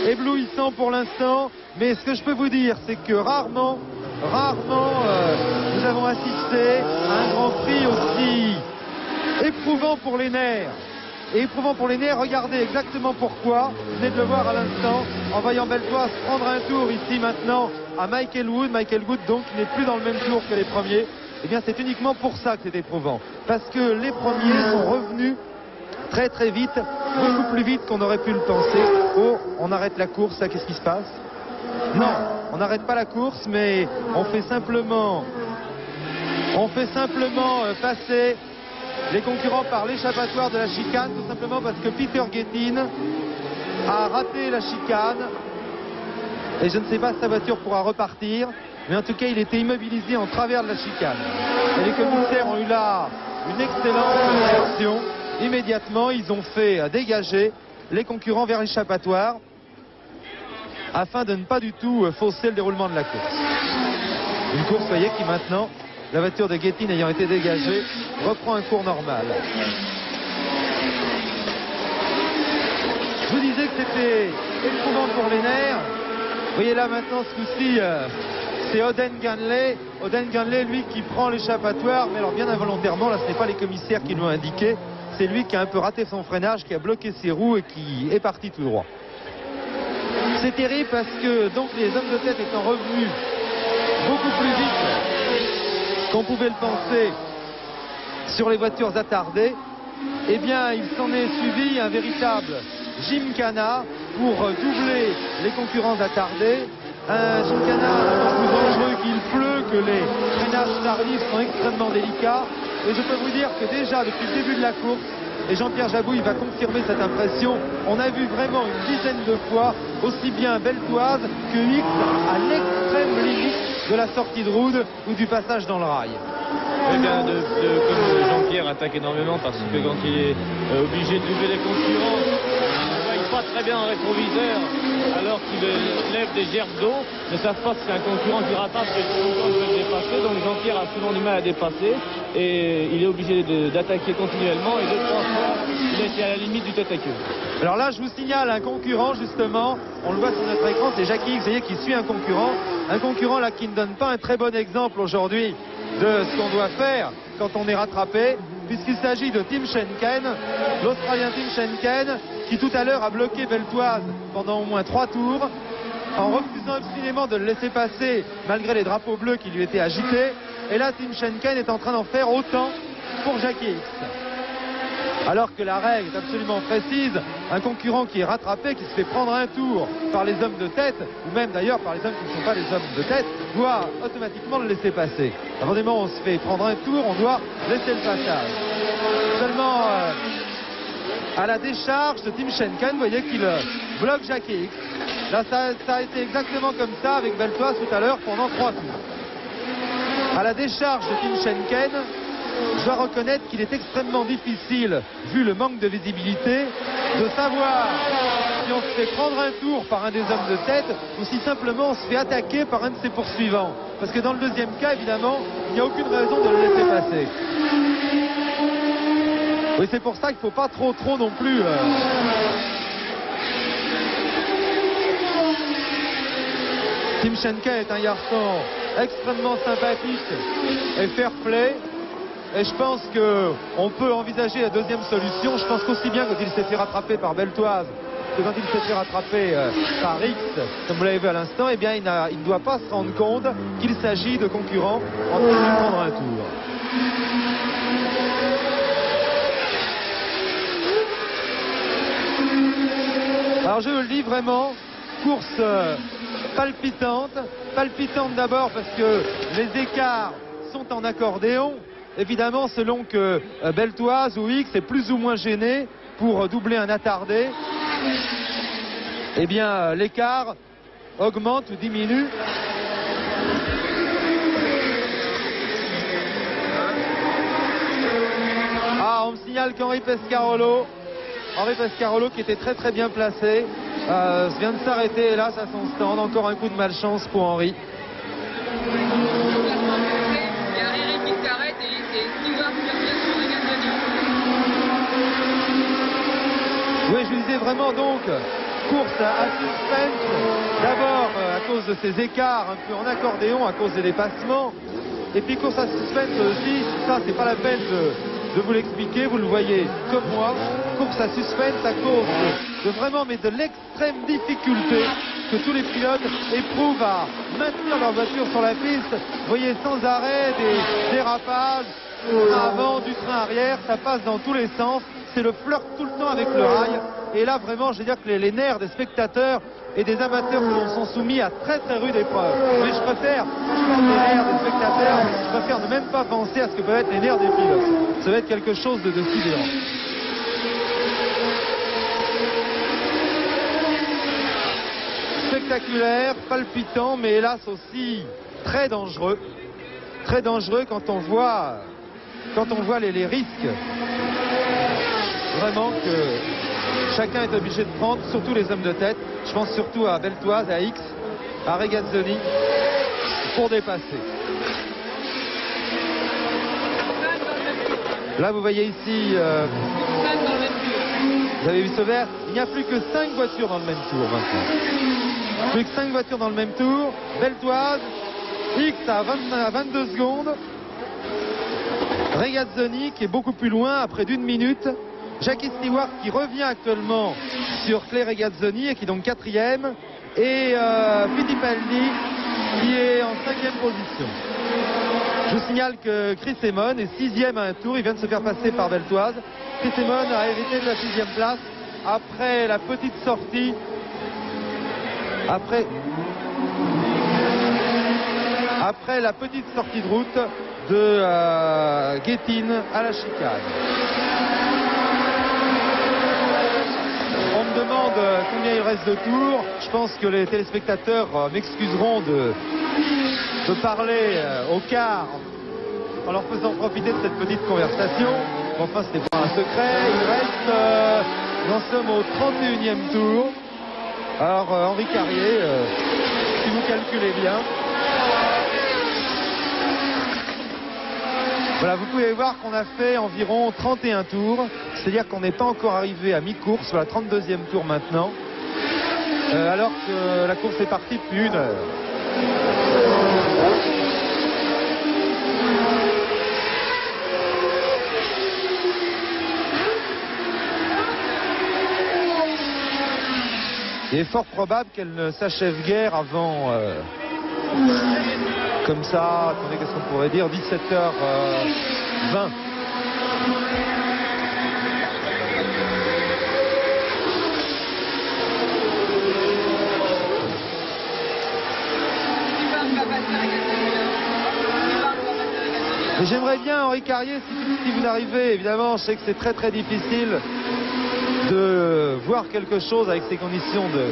éblouissant pour l'instant. Mais ce que je peux vous dire, c'est que rarement nous avons assisté à un Grand Prix aussi éprouvant pour les nerfs. Et éprouvant pour les nerfs, regardez exactement pourquoi. Vous venez de le voir à l'instant, en voyant Beltoise prendre un tour ici maintenant à Michael Wood. Michael Wood donc n'est plus dans le même tour que les premiers. Eh bien c'est uniquement pour ça que c'est éprouvant. Parce que les premiers sont revenus très très vite, beaucoup plus vite qu'on aurait pu le penser. Oh, on arrête la course, ça, qu'est-ce qui se passe? Non, on n'arrête pas la course, mais on fait simplement passer les concurrents par l'échappatoire de la chicane, tout simplement parce que Peter Gettin a raté la chicane et je ne sais pas si sa voiture pourra repartir, mais en tout cas il était immobilisé en travers de la chicane et les commissaires ont eu là une excellente réaction. Immédiatement ils ont fait dégager les concurrents vers l'échappatoire afin de ne pas du tout fausser le déroulement de la course. Une course, vous voyez, qui maintenant, la voiture de Gettin ayant été dégagée, reprend un cours normal. Je vous disais que c'était éprouvant pour les nerfs. Vous voyez là maintenant ce coup-ci, c'est Oden Ganley. Oden Ganley, lui, qui prend l'échappatoire, mais alors bien involontairement, là ce n'est pas les commissaires qui l'ont indiqué, c'est lui qui a un peu raté son freinage, qui a bloqué ses roues et qui est parti tout droit. C'est terrible parce que donc les hommes de tête étant revenus beaucoup plus vite qu'on pouvait le penser sur les voitures attardées, eh bien il s'en est suivi un véritable gymkhana pour doubler les concurrents attardés. Un Gymkhana plus dangereux qu'il pleut, que les freinages tardifs sont extrêmement délicats. Et je peux vous dire que déjà depuis le début de la course, et Jean-Pierre Jabouille va confirmer cette impression, on a vu vraiment une dizaine de fois aussi bien Beltoise que X à l'extrême limite de la sortie de route ou du passage dans le rail. Eh bien, comme Jean-Pierre attaque énormément parce que quand il est obligé de doubler les concurrents, il ne voit pas très bien en rétroviseur alors qu'il lève des gerbes d'eau, ne savent pas que c'est un concurrent qui rattrape et le concurrent veut le dépasser, donc Jean-Pierre a souvent du mal à dépasser et il est obligé d'attaquer continuellement et 2-3 fois il est à la limite du tête à queue. Alors là, je vous signale un concurrent justement, on le voit sur notre écran, c'est Jackie X, vous voyez, qui suit un concurrent là qui ne donne pas un très bon exemple aujourd'hui de ce qu'on doit faire quand on est rattrapé, puisqu'il s'agit de Tim Schenken, l'Australien Tim Schenken, qui tout à l'heure a bloqué Beltoise pendant au moins 3 tours, en refusant obstinément de le laisser passer malgré les drapeaux bleus qui lui étaient agités. Et là, Tim Schenken est en train d'en faire autant pour Jackie X. Alors que la règle est absolument précise, un concurrent qui est rattrapé, qui se fait prendre un tour par les hommes de tête, ou même d'ailleurs par les hommes qui ne sont pas les hommes de tête, doit automatiquement le laisser passer. À partir du moment où on se fait prendre un tour, on doit laisser le passage. Seulement, à la décharge de Tim Schenken, vous voyez qu'il bloque Jackie X. Là, ça a été exactement comme ça avec Beltoise tout à l'heure pendant 3 tours. À la décharge de Tim Schenken, je dois reconnaître qu'il est extrêmement difficile, vu le manque de visibilité, de savoir si on se fait prendre un tour par un des hommes de tête ou si simplement on se fait attaquer par un de ses poursuivants. Parce que dans le deuxième cas, évidemment, il n'y a aucune raison de le laisser passer. Oui, c'est pour ça qu'il ne faut pas trop non plus. Tim Schenken est un garçon extrêmement sympathique et fair play. Et je pense qu'on peut envisager la deuxième solution. Je pense qu'aussi bien quand il s'est fait rattraper par Beltoise que quand il s'est fait rattraper par X, comme vous l'avez vu à l'instant, eh bien il ne doit pas se rendre compte qu'il s'agit de concurrents en train de lui prendre un tour. Alors je vous le dis vraiment, course palpitante d'abord parce que les écarts sont en accordéon. Évidemment, selon que Beltoise ou X est plus ou moins gêné pour doubler un attardé, eh bien l'écart augmente ou diminue. Ah, on me signale qu'Henri Pescarolo qui était très bien placé, vient de s'arrêter hélas à son stand. Encore un coup de malchance pour Henri. Oui, je disais vraiment donc course à suspense, d'abord à cause de ces écarts un peu en accordéon, à cause des dépassements, et puis course à suspense aussi, ça c'est pas la peine de vous l'expliquer, vous le voyez comme moi, course à suspense à cause de vraiment mais de l'extrême difficulté que tous les pilotes éprouvent à maintenir leur voiture sur la piste. Vous voyez sans arrêt des dérapages, du train avant, du train arrière, ça passe dans tous les sens. C'est le flirt tout le temps avec le rail. Et là, vraiment, je veux dire que les nerfs des spectateurs et des amateurs sont soumis à très rude épreuve. Mais je préfère les nerfs des spectateurs, je préfère ne même pas penser à ce que peuvent être les nerfs des pilotes. Ça va être quelque chose de sidérant. Spectaculaire, palpitant, mais hélas aussi très dangereux. Très dangereux quand on voit les risques. Vraiment que chacun est obligé de prendre, surtout les hommes de tête. Je pense surtout à Beltoise, à X, à Regazzoni, pour dépasser. Là, vous voyez ici, vous avez vu ce vert, il n'y a plus que 5 voitures dans le même tour maintenant. Plus que 5 voitures dans le même tour. Beltoise, X à 22 secondes. Regazzoni qui est beaucoup plus loin à près d'1 minute. Jackie Stewart qui revient actuellement sur Clay Regazzoni et qui est donc 4e. Et Fittipaldi qui est en 5e position. Je vous signale que Chris Amon est 6e à un tour. Il vient de se faire passer par Beltoise. Chris Amon a hérité de la 6e place après la petite sortie Après la petite sortie de route de Guétine à la chicane. On me demande combien il reste de tours. Je pense que les téléspectateurs m'excuseront de parler au quart en leur faisant profiter de cette petite conversation. Enfin, ce n'est pas un secret. Il reste, nous en sommes au 31e tour. Alors, Henri Carrier, si vous calculez bien. Voilà, vous pouvez voir qu'on a fait environ 31 tours. C'est-à-dire qu'on n'est pas encore arrivé à mi-course, sur la 32e tour maintenant. Alors que la course est partie depuis 1 heure. Il est fort probable qu'elle ne s'achève guère avant, comme ça, attendez, qu'est-ce qu'on pourrait dire, 17h20. Et j'aimerais bien, Henri Carrier, si vous arrivez, évidemment, je sais que c'est très très difficile de voir quelque chose avec ces conditions de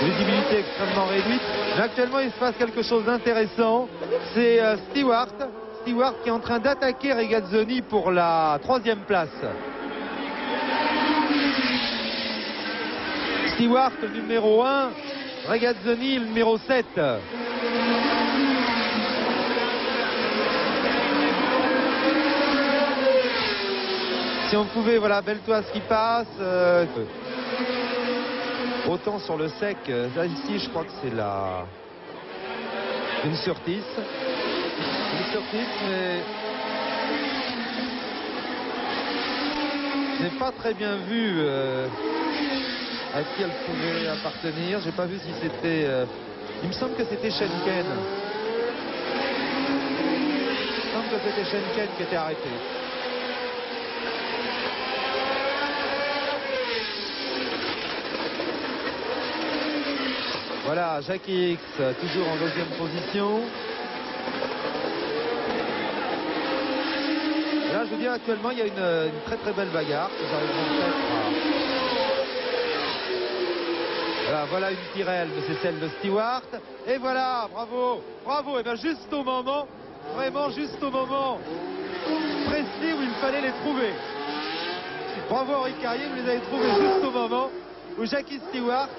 visibilité extrêmement réduites. Mais actuellement, il se passe quelque chose d'intéressant. C'est Stewart qui est en train d'attaquer Regazzoni pour la 3e place. Stewart, le numéro 1, Regazzoni, le numéro 7. Si on pouvait, voilà, Beltoise qui passe. Autant sur le sec, là ici je crois que c'est une Surtis. Une Surtis, mais je n'ai pas très bien vu à qui elle pouvait appartenir. J'ai pas vu si c'était... il me semble que c'était Schenken. Il me semble que c'était Schenken qui était arrêté. Voilà, Jackie X, toujours en 2e position. Là, je veux dire, actuellement, il y a une très très belle bagarre. Voilà une Tyrrell, mais c'est celle de Stewart. Et voilà, bravo, bravo. Et bien juste au moment, vraiment juste au moment précis où il fallait les trouver. Bravo Henri Carrier, vous les avez trouvés juste au moment où Jackie Stewart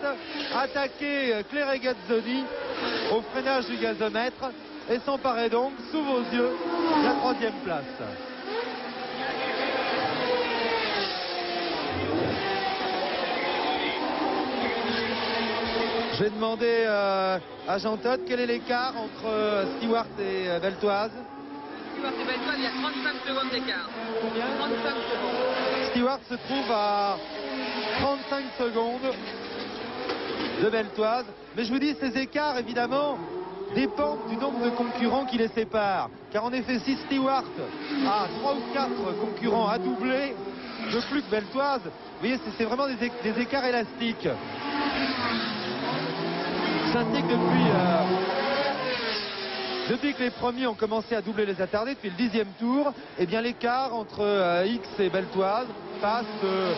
attaquait Claire Regazzoni au freinage du gazomètre et s'emparait donc, sous vos yeux, la 3e place. Je vais demander à Jean Todt quel est l'écart entre Stewart et Beltoise. Stewart et Beltoise, il y a 35 secondes d'écart. Combien ? 35 secondes. Stewart se trouve à 35 secondes de Beltoise. Mais je vous dis, ces écarts, évidemment, dépendent du nombre de concurrents qui les séparent. Car en effet, si Stewart a 3 ou 4 concurrents à doubler de plus que Beltoise, vous voyez, c'est vraiment des écarts élastiques. J'indique depuis que les premiers ont commencé à doubler les attardés, depuis le 10e tour, eh bien l'écart entre X et Beltoise passe de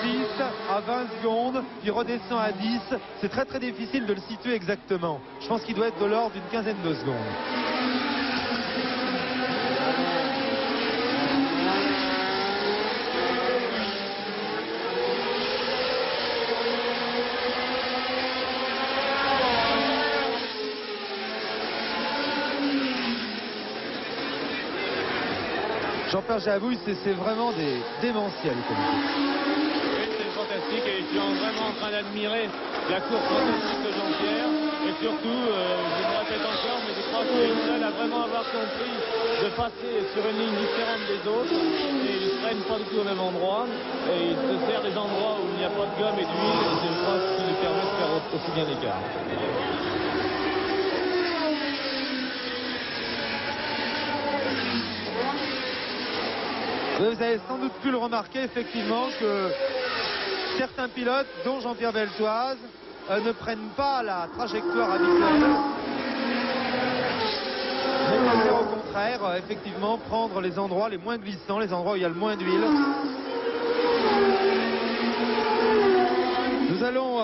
10 à 20 secondes, puis redescend à 10. C'est très très difficile de le situer exactement. Je pense qu'il doit être de l'ordre d'une quinzaine de secondes. Jean-Pierre Jabouille, c'est vraiment des démentiels. Oui, c'est fantastique et je suis vraiment en train d'admirer la course fantastique de Jean-Pierre. Et surtout, je me répète encore, mais je crois qu'il est seul à vraiment avoir compris de passer sur une ligne différente des autres. Et il ne freine pas du tout au même endroit. Et il se sert des endroits où il n'y a pas de gomme et d'huile. Et c'est je crois ce qui lui permet de faire aussi bien l'écart. Vous avez sans doute pu le remarquer effectivement que certains pilotes, dont Jean-Pierre Beltoise, ne prennent pas la trajectoire habituelle. Mais préfèrent au contraire, effectivement, prendre les endroits les moins glissants, les endroits où il y a le moins d'huile. Nous allons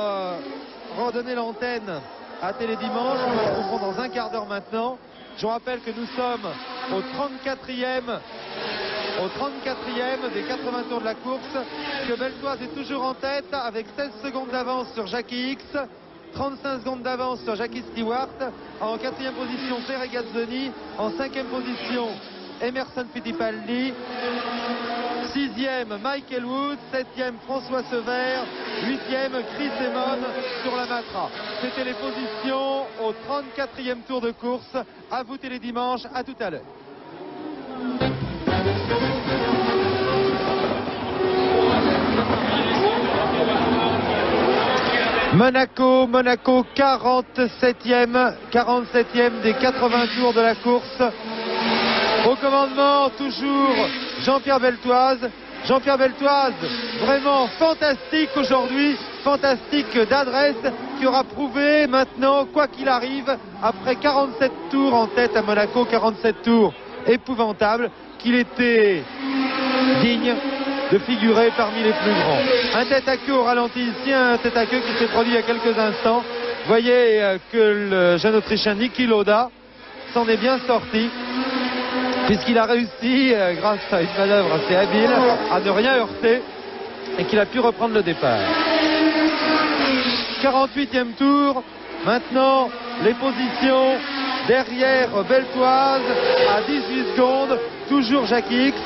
redonner l'antenne à Télédimanche. Nous nous retrouverons dans un quart d'heure maintenant. Je vous rappelle que nous sommes au 34e des 80 tours de la course, que Beltoise est toujours en tête avec 16 secondes d'avance sur Jackie X, 35 secondes d'avance sur Jackie Stewart. En 4e position, Claire Regazzoni. En 5e position, Emerson Fittipaldi. 6e, Michael Woods. 7e, François Sever. 8e, Chris Amon sur la Matra. C'était les positions au 34e tour de course. À vous Télédimanche, à tout à l'heure. Monaco 47e des 80 tours de la course. Au commandement, toujours Jean-Pierre Beltoise. Jean-Pierre Beltoise, vraiment fantastique aujourd'hui, fantastique d'adresse, qui aura prouvé maintenant, quoi qu'il arrive, après 47 tours en tête à Monaco, 47 tours épouvantables, qu'il était digne de figurer parmi les plus grands. Un tête à queue au ralenti ici, un tête à queue qui s'est produit il y a quelques instants. Vous voyez que le jeune Autrichien Niki Lauda s'en est bien sorti, puisqu'il a réussi, grâce à une manœuvre assez habile, à ne rien heurter et qu'il a pu reprendre le départ. 48e tour, maintenant les positions derrière Beltoise à 18 secondes, toujours Jackie X,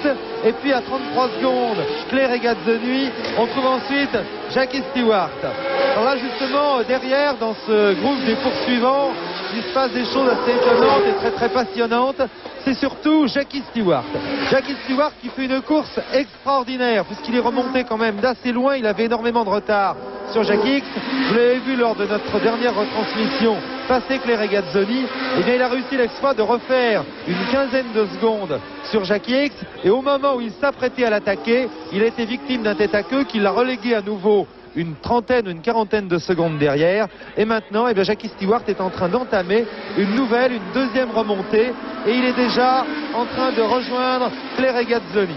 et puis à 33 secondes Claire Regazzoni. On trouve ensuite Jackie Stewart. Alors là justement, derrière, dans ce groupe des poursuivants, il se passe des choses assez étonnantes et très passionnantes. C'est surtout Jackie Stewart. Jackie Stewart qui fait une course extraordinaire, puisqu'il est remonté quand même d'assez loin. Il avait énormément de retard sur Jackie X. Vous l'avez vu lors de notre dernière retransmission, passer Claire Regazzoni. Et bien il a réussi l'exploit de refaire une quinzaine de secondes sur Jackie X. Et au moment où il s'apprêtait à l'attaquer, il a été victime d'un tête à queue qui l'a relégué à nouveau une trentaine, une quarantaine de secondes derrière. Et maintenant, eh bien, Jackie Stewart est en train d'entamer une deuxième remontée. Et il est déjà en train de rejoindre Claire Regazzoni.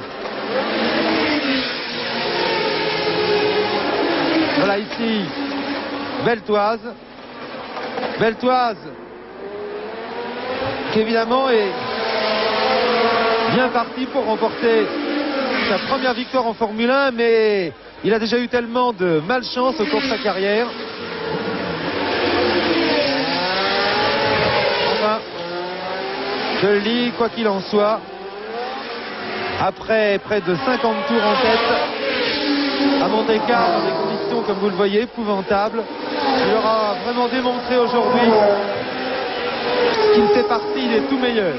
Voilà ici Beltoise. Beltoise qui évidemment est bien parti pour remporter sa première victoire en Formule 1, mais il a déjà eu tellement de malchance au cours de sa carrière. Enfin, je le dis, quoi qu'il en soit, après près de 50 tours en tête à Monte-Carlo, dans des conditions, comme vous le voyez, épouvantables, il aura vraiment démontré aujourd'hui qu'il fait partie des tout meilleurs.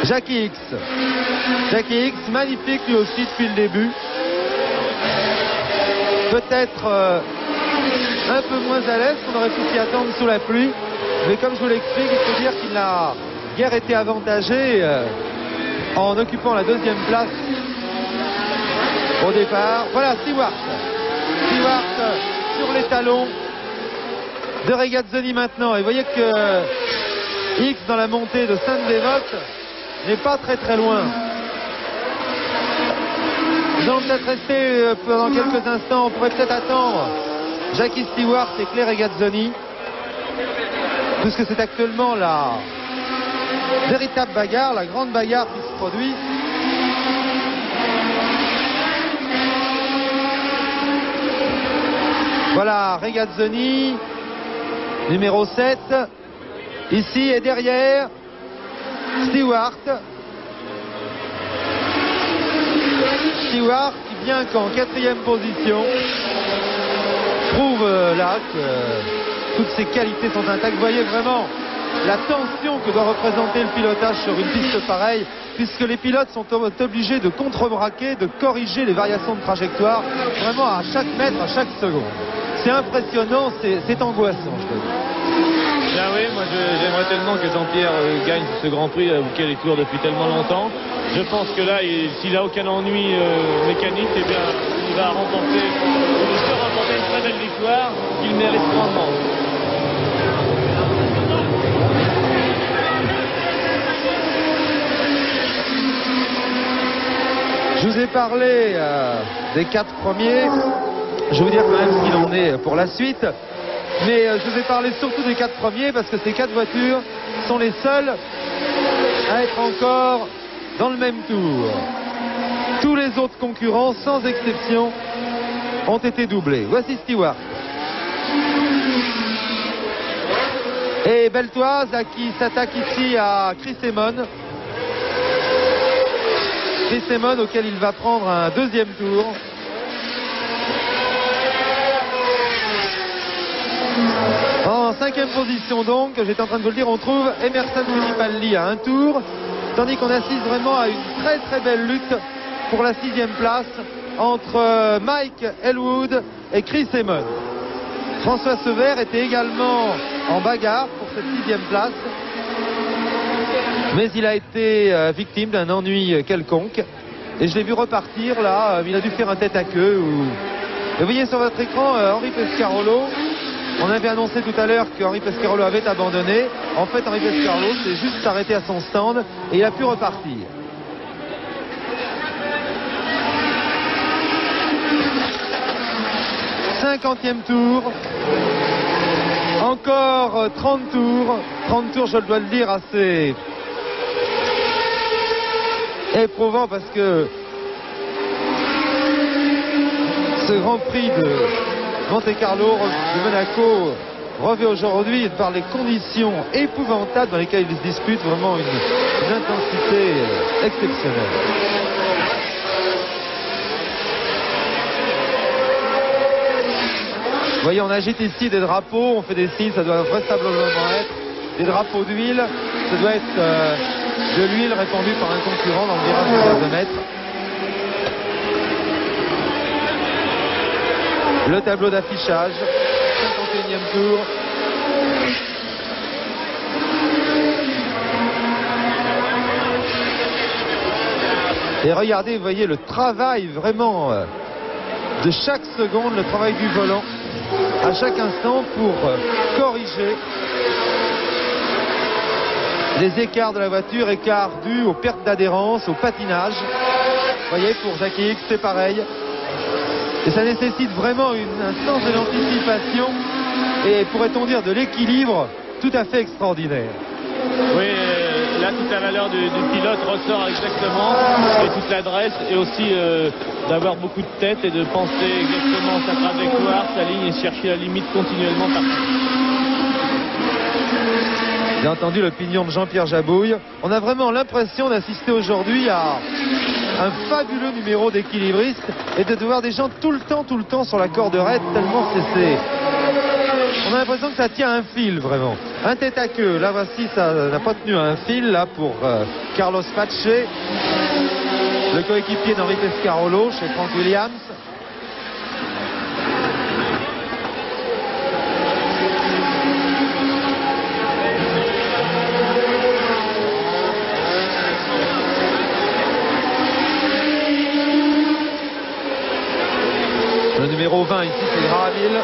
Jackie X. Jackie X, magnifique lui aussi depuis le début. Peut-être un peu moins à l'aise qu'on aurait pu s'y attendre sous la pluie. Mais comme je vous l'explique, il faut dire qu'il n'a guère été avantagé en occupant la deuxième place au départ. Voilà Stewart. Stewart sur les talons de Regazzoni maintenant. Et vous voyez que X dans la montée de Sainte-Dévote n'est pas très loin. Nous allons peut-être rester pendant quelques instants. On pourrait peut-être attendre Jackie Stewart et Claire Regazzoni, puisque c'est actuellement la véritable bagarre, la grande bagarre qui se produit. Voilà Regazzoni, numéro 7, ici, et derrière Stewart. Stewart qui, bien qu'en 4e position, prouve là que toutes ses qualités sont intactes. Vous voyez vraiment la tension que doit représenter le pilotage sur une piste pareille, puisque les pilotes sont obligés de contre-braquer, de corriger les variations de trajectoire vraiment à chaque mètre, à chaque seconde. C'est impressionnant, c'est angoissant, je peux dire. Bien oui, moi j'aimerais tellement que Jean-Pierre gagne ce Grand Prix auquel il court depuis tellement longtemps. Je pense que là, s'il n'a aucun ennui mécanique, eh bien il va remporter une très belle victoire qu'il mérite grandement. Je vous ai parlé des 4 premiers. Je vais vous dire quand même ce qu'il en est pour la suite. Mais je vous ai parlé surtout des 4 premiers parce que ces 4 voitures sont les seules à être encore dans le même tour. Tous les autres concurrents, sans exception, ont été doublés. Voici Stewart. Et Beltoise qui s'attaque ici à Chris Amon. Chris Amon auquel il va prendre un deuxième tour. En 5e position donc, j'étais en train de vous le dire, on trouve Emerson Fittipaldi à un tour, tandis qu'on assiste vraiment à une très très belle lutte pour la 6e place entre Mike Elwood et Chris Amon. François Sever était également en bagarre pour cette 6e place, mais il a été victime d'un ennui quelconque et je l'ai vu repartir là, il a dû faire un tête à queue. Et vous voyez sur votre écran Henri Pescarolo. On avait annoncé tout à l'heure qu'Henri Pescarolo avait abandonné. En fait, Henri Pescarolo s'est juste arrêté à son stand et il a pu repartir. Cinquantième tour. Encore 30 tours. 30 tours, je dois le dire, assez éprouvant parce que ce Grand Prix de Monte-Carlo de Monaco revêt aujourd'hui par les conditions épouvantables dans lesquelles il se dispute vraiment une intensité exceptionnelle. Vous voyez, on agite ici des drapeaux, on fait des signes, ça doit vraisemblablement être des drapeaux d'huile, ça doit être de l'huile répandue par un concurrent dans le virage de gazomètre. Le tableau d'affichage, 51e tour. Et regardez, vous voyez le travail vraiment de chaque seconde, le travail du volant à chaque instant pour corriger les écarts de la voiture, écarts dus aux pertes d'adhérence, au patinage. Vous voyez, pour Jackie Hicks, c'est pareil. Et ça nécessite vraiment un sens de l'anticipation et, pourrait-on dire, de l'équilibre tout à fait extraordinaire. Oui, là toute la valeur du pilote ressort exactement, et toute l'adresse, et aussi d'avoir beaucoup de tête et de penser exactement sa trajectoire, sa ligne, et chercher la limite continuellement partout. J'ai entendu l'opinion de Jean-Pierre Jabouille. On a vraiment l'impression d'assister aujourd'hui à un fabuleux numéro d'équilibriste et de voir des gens tout le temps sur la corde raide, tellement c'est... On a l'impression que ça tient un fil vraiment. Un tête à queue, là voici, ça n'a pas tenu un fil là pour Carlos Pache, le coéquipier d'Henri Pescarolo chez Frank Williams. Le numéro 20 ici, c'est Graham Hill.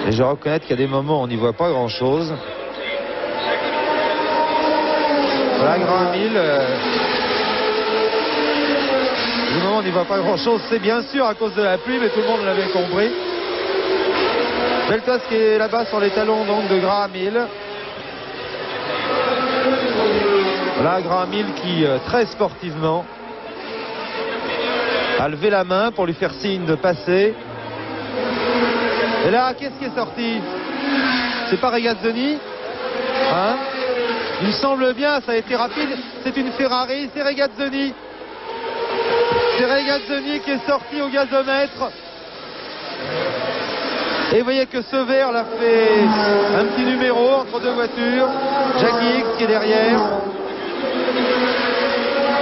Et je reconnais qu'il y a des moments où on n'y voit pas grand chose. Voilà Graham Hill. Du moment où on n'y voit pas grand chose, c'est bien sûr à cause de la pluie, mais tout le monde l'avait compris. Beltoise qui est là-bas sur les talons donc de Graham Hill. Voilà Graham Hill qui très sportivement a levé la main pour lui faire signe de passer. Et là, qu'est-ce qui est sorti? C'est pas Regazzoni, hein? Il me semble bien, ça a été rapide. C'est une Ferrari, c'est Regazzoni. C'est Regazzoni qui est sorti au gazomètre. Et vous voyez que Sever l'a fait un petit numéro entre deux voitures. Jackie Hicks qui est derrière.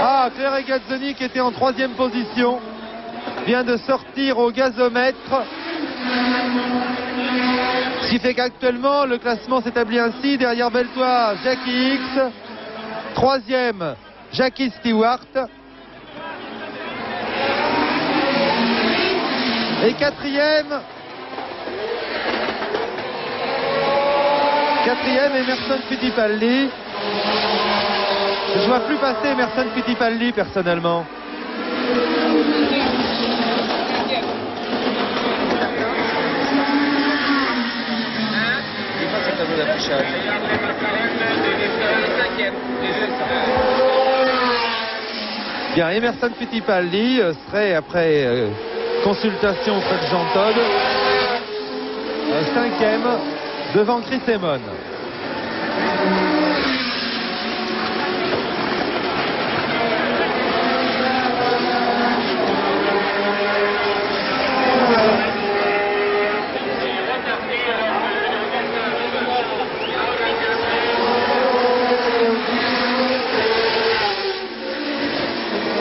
Ah, Claire Regazzoni qui était en 3e position vient de sortir au gazomètre. Ce qui fait qu'actuellement, le classement s'établit ainsi. Derrière Beltoise, Jackie X. Troisième, Jackie Stewart. Et quatrième, Emerson Fittipaldi. Je ne vois plus passer Emerson Fittipaldi personnellement. Bien, Emerson Fittipaldi serait, après consultation auprès de Jean Todt, cinquième devant Chris Amon.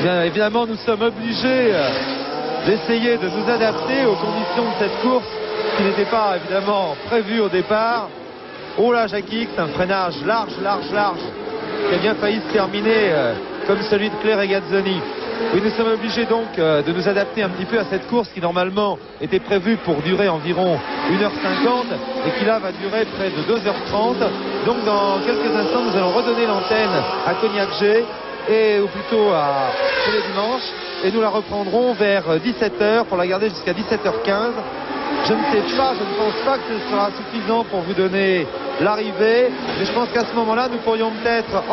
Bien évidemment, nous sommes obligés d'essayer de nous adapter aux conditions de cette course qui n'était pas évidemment prévue au départ. Oh là, Jackie X, un freinage large, qui a bien failli se terminer comme celui de Claire Regazzoni. Oui, nous sommes obligés donc de nous adapter un petit peu à cette course qui normalement était prévue pour durer environ 1h50 et qui là va durer près de 2h30. Donc dans quelques instants, nous allons redonner l'antenne à Cognac G, ou plutôt à Télé Dimanche, et nous la reprendrons vers 17h pour la garder jusqu'à 17h15. Je ne pense pas que ce sera suffisant pour vous donner l'arrivée, mais je pense qu'à ce moment-là, nous pourrions peut-être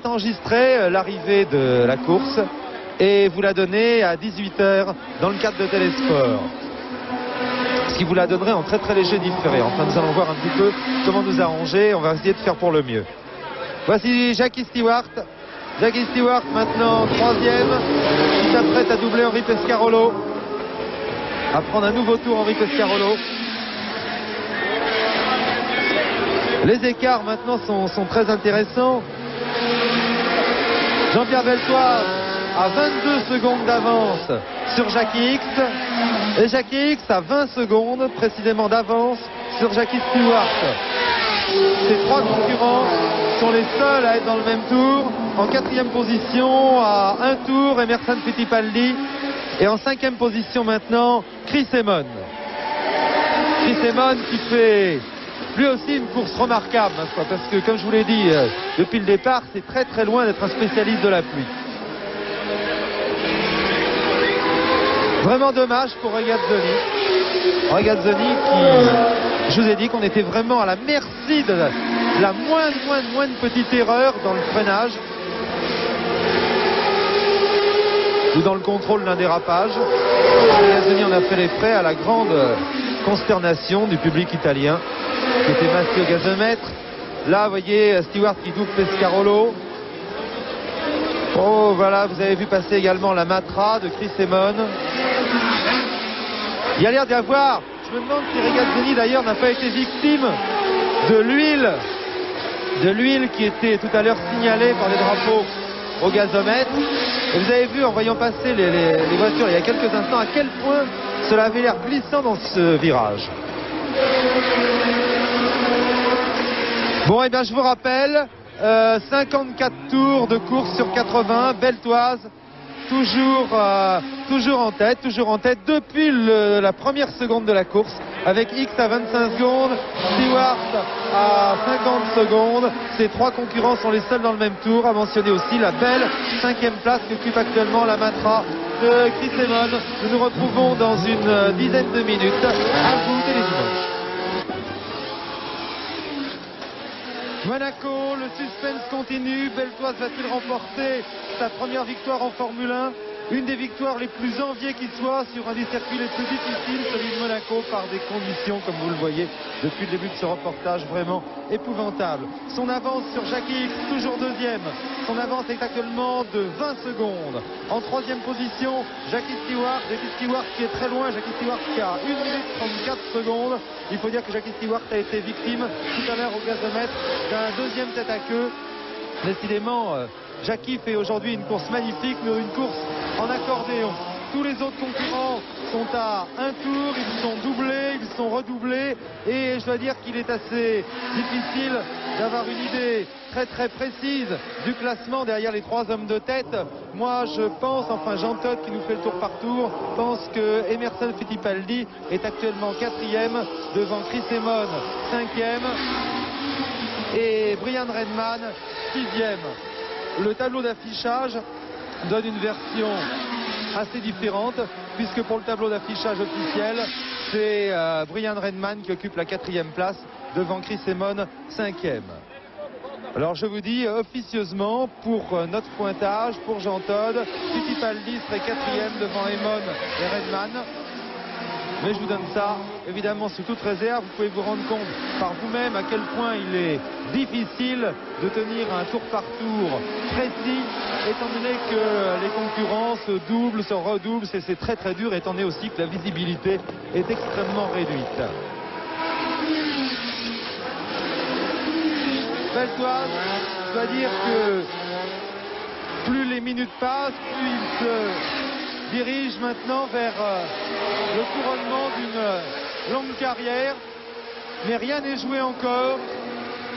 enregistrer l'arrivée de la course et vous la donner à 18h dans le cadre de Télésport. Ce qui vous la donnerait en très très léger différé. Enfin, nous allons voir un petit peu comment nous arranger. On va essayer de faire pour le mieux. Voici Jackie Stewart. Jackie Stewart maintenant troisième, qui s'apprête à doubler Henri Pescarolo, à prendre un nouveau tour Henri Pescarolo. Les écarts maintenant sont très intéressants. Jean-Pierre Beltoise a 22 secondes d'avance sur Jackie X, et Jackie X a 20 secondes précisément d'avance sur Jackie Stewart. Ces trois concurrents sont les seuls à être dans le même tour. En quatrième position, à un tour, Emerson Fittipaldi. Et en cinquième position maintenant, Chris Amon. Chris Amon qui fait lui aussi une course remarquable, parce que comme je vous l'ai dit depuis le départ, c'est très très loin d'être un spécialiste de la pluie. Vraiment dommage pour Regazzoni. Regazzoni qui, je vous ai dit qu'on était vraiment à la merci de la moindre petite erreur dans le freinage ou dans le contrôle d'un dérapage. Regazzoni en a fait les frais à la grande consternation du public italien qui était massé au gazomètre. Là, vous voyez Stewart qui double Pescarolo. Oh, voilà, vous avez vu passer également la Matra de Chris Amon. Il y a l'air d'y avoir, je me demande si Regazzoni d'ailleurs n'a pas été victime de l'huile qui était tout à l'heure signalée par les drapeaux au gazomètre. Et vous avez vu en voyant passer les voitures il y a quelques instants à quel point cela avait l'air glissant dans ce virage. Bon, et bien je vous rappelle, 54 tours de course sur 80, Beltoise toujours en tête depuis la première seconde de la course, avec X à 25 secondes, Stewart à 50 secondes. Ces trois concurrents sont les seuls dans le même tour. À mentionner aussi la belle 5e place qu'occupe actuellement la Matra de Chris Amon. Nous nous retrouvons dans une dizaine de minutes. À vous, Télé Dimanche. Monaco, le suspense continue. Beltoise va-t-il remporter sa première victoire en Formule 1? Une des victoires les plus enviées qui soit sur un des circuits les plus difficiles, celui de Monaco, par des conditions, comme vous le voyez depuis le début de ce reportage, vraiment épouvantables. Son avance sur Jackie X, toujours deuxième. Son avance est actuellement de 20 secondes. En troisième position, Jackie Stewart qui est très loin. Jackie Stewart qui a 1 minute 34 secondes. Il faut dire que Jackie Stewart a été victime tout à l'heure au gazomètre d'un deuxième tête à queue. Décidément, Jackie fait aujourd'hui une course magnifique, mais une course en accordéon. Tous les autres concurrents sont à un tour, ils sont doublés, ils sont redoublés et je dois dire qu'il est assez difficile d'avoir une idée très très précise du classement derrière les 3 hommes de tête. Moi je pense, enfin Jean Todt qui nous fait le tour par tour, pense que Emerson Fittipaldi est actuellement 4e devant Chris Amon 5e et Brian Redman 6e. Le tableau d'affichage donne une version assez différente puisque pour le tableau d'affichage officiel c'est Brian Redman qui occupe la 4e place devant Chris Amon 5e. Alors je vous dis officieusement pour notre pointage, pour Jean Todt, Fittipaldi serait 4e devant Amon et Redman. Mais je vous donne ça évidemment sous toute réserve. Vous pouvez vous rendre compte par vous-même à quel point il est difficile de tenir un tour par tour précis étant donné que les concurrents se doublent, se redoublent. C'est très très dur étant donné aussi que la visibilité est extrêmement réduite. Beltoise, je dois dire que plus les minutes passent, plus il se dirige maintenant vers le couronnement d'une longue carrière. Mais rien n'est joué encore.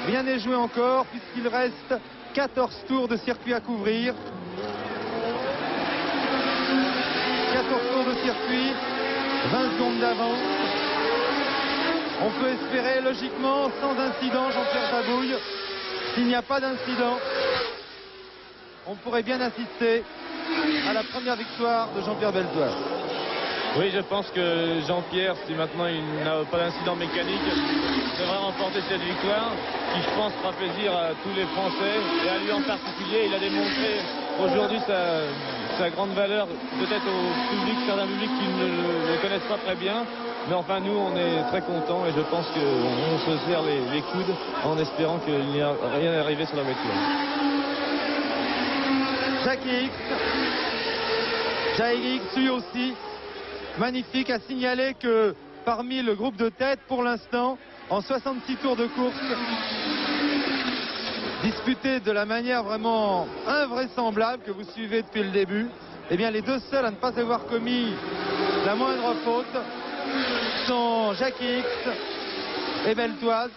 Rien n'est joué encore puisqu'il reste 14 tours de circuit à couvrir. 14 tours de circuit, 20 secondes d'avance. On peut espérer logiquement, sans incident, Jean-Pierre Babouille. S'il n'y a pas d'incident, on pourrait bien assister à la première victoire de Jean-Pierre Beltoise. Oui, je pense que Jean-Pierre, si maintenant il n'a pas d'incident mécanique, devrait remporter cette victoire, qui je pense fera plaisir à tous les Français et à lui en particulier. Il a démontré aujourd'hui sa grande valeur, peut-être au public, certains publics qui ne le connaissent pas très bien. Mais enfin, nous, on est très contents et je pense qu'on se serre les coudes en espérant qu'il n'y a rien arrivé sur la voiture. Jackie X, lui aussi, magnifique, à signaler que parmi le groupe de tête, pour l'instant, en 66 tours de course, disputés de la manière vraiment invraisemblable que vous suivez depuis le début, eh bien les deux seuls à ne pas avoir commis la moindre faute sont Jackie X et Beltoise.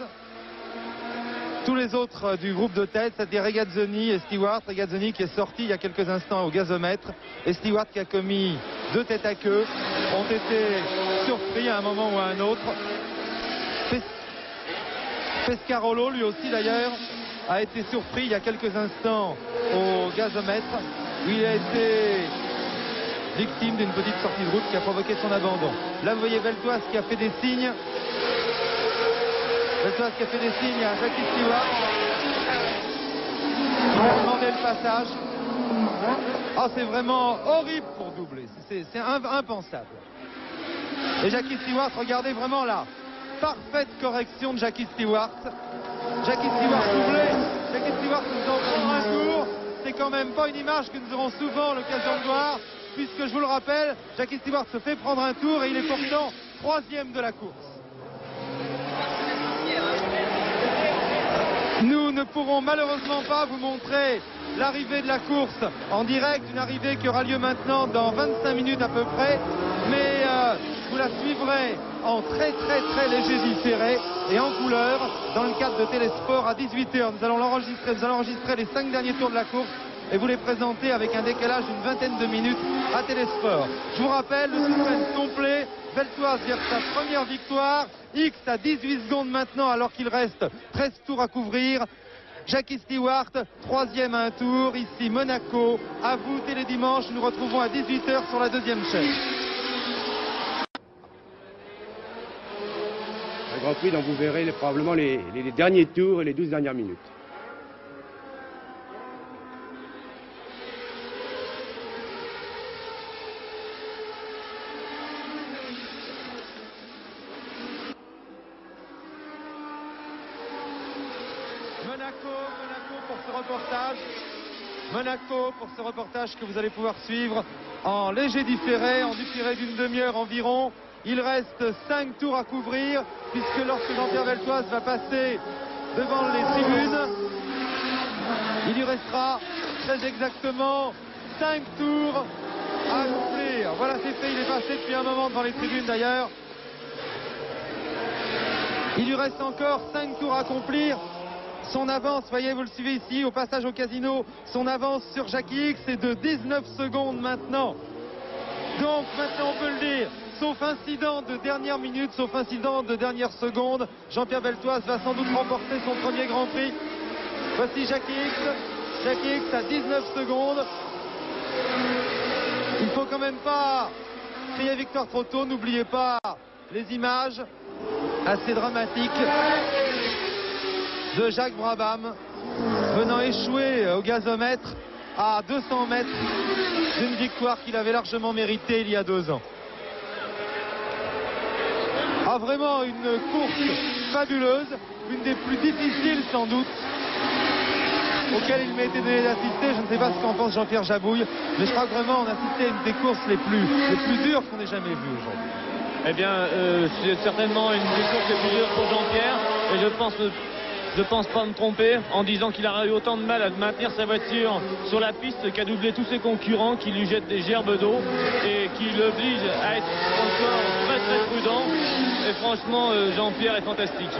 Tous les autres du groupe de tête, c'est-à-dire Regazzoni et Stewart. Regazzoni qui est sorti il y a quelques instants au gazomètre et Stewart qui a commis 2 têtes à queue, ont été surpris à un moment ou à un autre. Pescarolo lui aussi d'ailleurs a été surpris il y a quelques instants au gazomètre où il a été victime d'une petite sortie de route qui a provoqué son abandon. Là vous voyez Beltoise qui a fait des signes. Beltoise qui a fait des signes à Jackie Stewart. Il a demandé le passage. Oh, c'est vraiment horrible pour doubler. C'est impensable. Et Jackie Stewart, regardez vraiment là. Parfaite correction de Jackie Stewart. Jackie Stewart doublé. Jackie Stewart nous en prend un tour. C'est quand même pas une image que nous aurons souvent l'occasion de voir. Puisque je vous le rappelle, Jackie Stewart se fait prendre un tour et il est pourtant 3e de la course. Nous ne pourrons malheureusement pas vous montrer l'arrivée de la course en direct, une arrivée qui aura lieu maintenant dans 25 minutes à peu près, mais vous la suivrez en très léger différé et en couleur dans le cadre de Télésport à 18h. Nous allons enregistrer les 5 derniers tours de la course et vous les présenter avec un décalage d'une vingtaine de minutes à Télésport. Je vous rappelle, le suspense complet, Beltoise vient sa première victoire, X à 18 secondes maintenant alors qu'il reste 13 tours à couvrir. Jackie Stewart, 3e à un tour, ici Monaco. À vous, Télé Dimanche, nous nous retrouvons à 18h sur la 2e chaîne. Un Grand Prix dont vous verrez probablement les derniers tours et les 12 dernières minutes. Monaco pour ce reportage que vous allez pouvoir suivre en léger différé, en différé d'une demi-heure environ. Il reste 5 tours à couvrir puisque lorsque Jean-Pierre Beltoise va passer devant les tribunes, il lui restera très exactement 5 tours à couvrir. dire. Voilà, c'est fait, il est passé depuis un moment devant les tribunes d'ailleurs. Il lui reste encore 5 tours à accomplir. Son avance, voyez, vous le suivez ici, au passage au casino, son avance sur Jackie X est de 19 secondes maintenant. Donc maintenant on peut le dire, sauf incident de dernière minute, sauf incident de dernière seconde, Jean-Pierre Beltoise va sans doute remporter son premier Grand Prix. Voici Jackie X. Jackie X à 19 secondes. Il ne faut quand même pas crier victoire trop tôt, n'oubliez pas les images assez dramatiques de Jacques Brabham venant échouer au gazomètre à 200 mètres d'une victoire qu'il avait largement méritée il y a 2 ans. Ah, vraiment une course fabuleuse, une des plus difficiles sans doute auquel il m'a été donné d'assister. Je ne sais pas ce qu'en pense Jean-Pierre Jabouille, mais je crois que vraiment on a assisté à une des courses les plus dures qu'on ait jamais vues aujourd'hui. Eh bien, c'est certainement une des courses les plus dures pour Jean-Pierre, et je pense pas me tromper en disant qu'il a eu autant de mal à maintenir sa voiture sur la piste qu'à doubler tous ses concurrents qui lui jettent des gerbes d'eau et qui l'obligent à être encore très très prudent. Et franchement, Jean-Pierre est fantastique.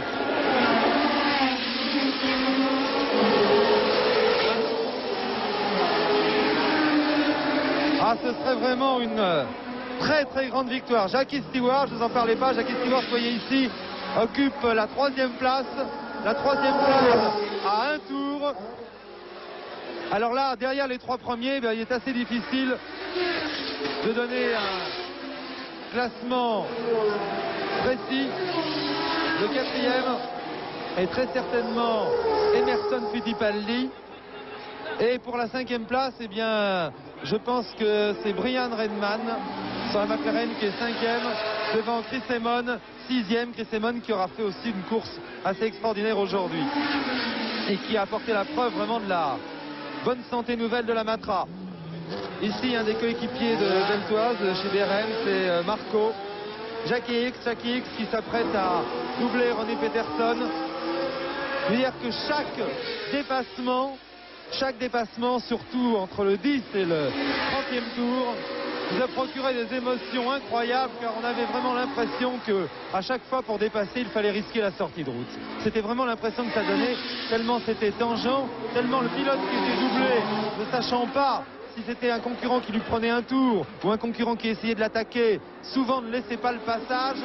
Ah, ce serait vraiment une très très grande victoire. Jackie Stewart, je ne vous en parlais pas, Jackie Stewart, vous voyez ici, occupe la 3e place. La 3e place à un tour. Alors là, derrière les 3 premiers, il est assez difficile de donner un classement précis. Le 4e est très certainement Emerson Fittipaldi. Et pour la 5e place, eh bien, je pense que c'est Brian Redman sur la McLaren qui est 5e devant Chris Amon, 6e. Chris Amon qui aura fait aussi une course assez extraordinaire aujourd'hui et qui a apporté la preuve vraiment de la bonne santé nouvelle de la Matra. Ici, un des coéquipiers de Beltoise chez BRM, c'est Marco. Jackie X qui s'apprête à doubler Ronnie Peterson. Je veux dire que chaque dépassement, surtout entre le 10 et le 30e tour, nous a procuré des émotions incroyables, car on avait vraiment l'impression que à chaque fois pour dépasser il fallait risquer la sortie de route. C'était vraiment l'impression que ça donnait, tellement c'était tangent, tellement le pilote qui était doublé, ne sachant pas si c'était un concurrent qui lui prenait un tour ou un concurrent qui essayait de l'attaquer, souvent ne laissait pas le passage.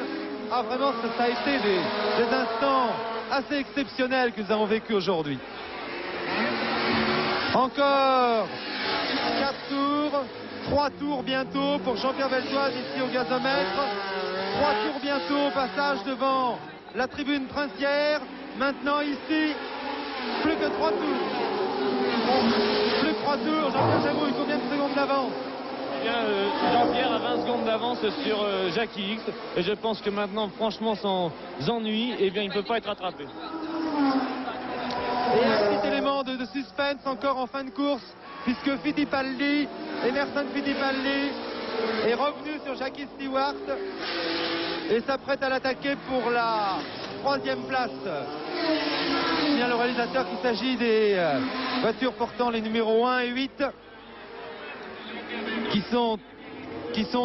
Ah, vraiment, ça a été des instants assez exceptionnels que nous avons vécu aujourd'hui. Encore 4 tours, 3 tours bientôt pour Jean-Pierre Beltoise ici au gazomètre. 3 tours bientôt au passage devant la tribune princière. Maintenant ici, plus que 3 tours. Plus que 3 tours, Jean-Pierre Jabouille, combien de secondes d'avance? Eh bien, Jean-Pierre a 20 secondes d'avance sur Jackie X. Et je pense que maintenant, franchement, sans ennui, eh bien, il ne peut pas être rattrapé. Et un petit élément de suspense encore en fin de course, puisque Emerson Fittipaldi est revenu sur Jackie Stewart et s'apprête à l'attaquer pour la 3e place. Je signale au réalisateur qu'il s'agit des voitures portant les numéros 1 et 8 qui sont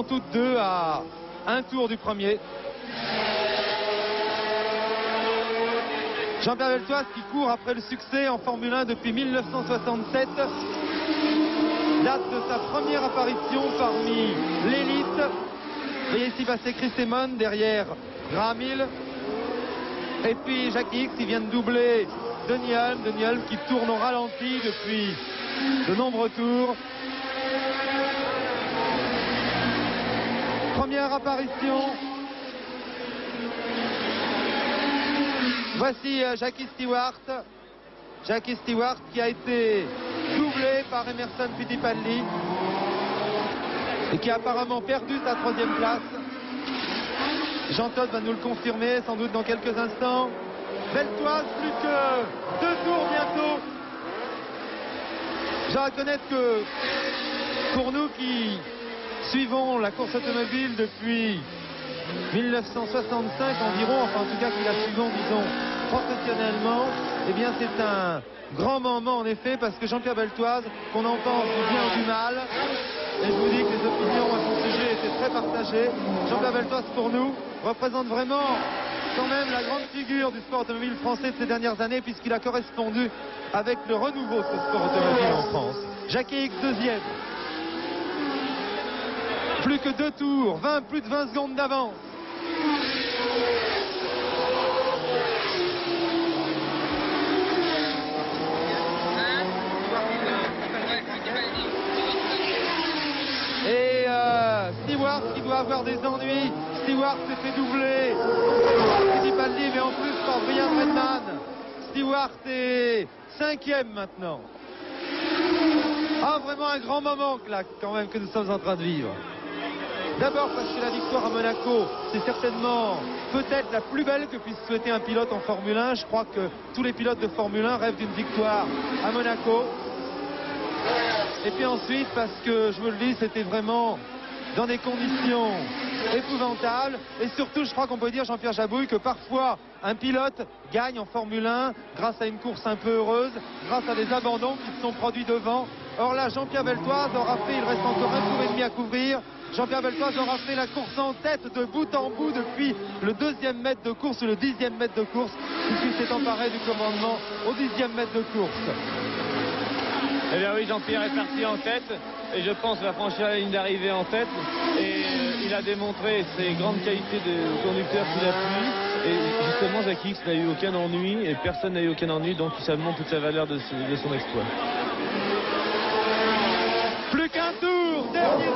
toutes deux à un tour du premier. Jean-Pierre Beltoise qui court après le succès en Formule 1 depuis 1967, date de sa première apparition parmi l'élite. Vous voyez ici passer Chris Amon derrière Graham Hill. Et puis Jackie X qui vient de doubler Denny Hulme qui tourne au ralenti depuis de nombreux tours. Première apparition. Voici Jackie Stewart. Jackie Stewart qui a été doublé par Emerson Fittipaldi et qui a apparemment perdu sa 3e place. Jean Todt va nous le confirmer sans doute dans quelques instants. Beltoise, plus que 2 tours bientôt. Je dois reconnaître que pour nous qui suivons la course automobile depuis 1965 environ, enfin en tout cas qui la suivons, disons, professionnellement, eh bien c'est un grand moment en effet, parce que Jean-Pierre Beltoise, qu'on en pense du bien ou du mal, et je vous dis que les opinions à son sujet très partagé. Jean-Pierre Beltoise, pour nous, représente vraiment quand même la grande figure du sport automobile français de ces dernières années, puisqu'il a correspondu avec le renouveau de ce sport automobile en France. Jackie X, deuxième. Plus que 2 tours, plus de 20 secondes d'avance. Et Stewart qui doit avoir des ennuis. Stewart s'est fait doubler. Fittipaldi, mais en plus par Brian Redman. Stewart est 5e maintenant. Ah, vraiment un grand moment là, quand même, que nous sommes en train de vivre. D'abord parce que la victoire à Monaco, c'est certainement peut-être la plus belle que puisse souhaiter un pilote en Formule 1. Je crois que tous les pilotes de Formule 1 rêvent d'une victoire à Monaco. Et puis ensuite parce que, je vous le dis, c'était vraiment dans des conditions épouvantables. Et surtout, je crois qu'on peut dire, Jean-Pierre Jabouille, que parfois un pilote gagne en Formule 1 grâce à une course un peu heureuse, grâce à des abandons qui se sont produits devant. Or là, Jean-Pierre Beltoise aura fait, il reste encore un tour et demi à couvrir. Jean-Pierre Beltoise aura fait la course en tête de bout en bout depuis le 2e mètre de course ou le 10e mètre de course, puisqu'il s'est emparé du commandement au 10e mètre de course. Eh bien oui, Jean-Pierre est parti en tête et je pense va franchir la ligne d'arrivée en tête. Et il a démontré ses grandes qualités de conducteur sous la pluie. Et justement, Jackie X n'a eu aucun ennui et personne n'a eu aucun ennui, donc ça montre toute la valeur de son exploit. Plus qu'un tour, dernier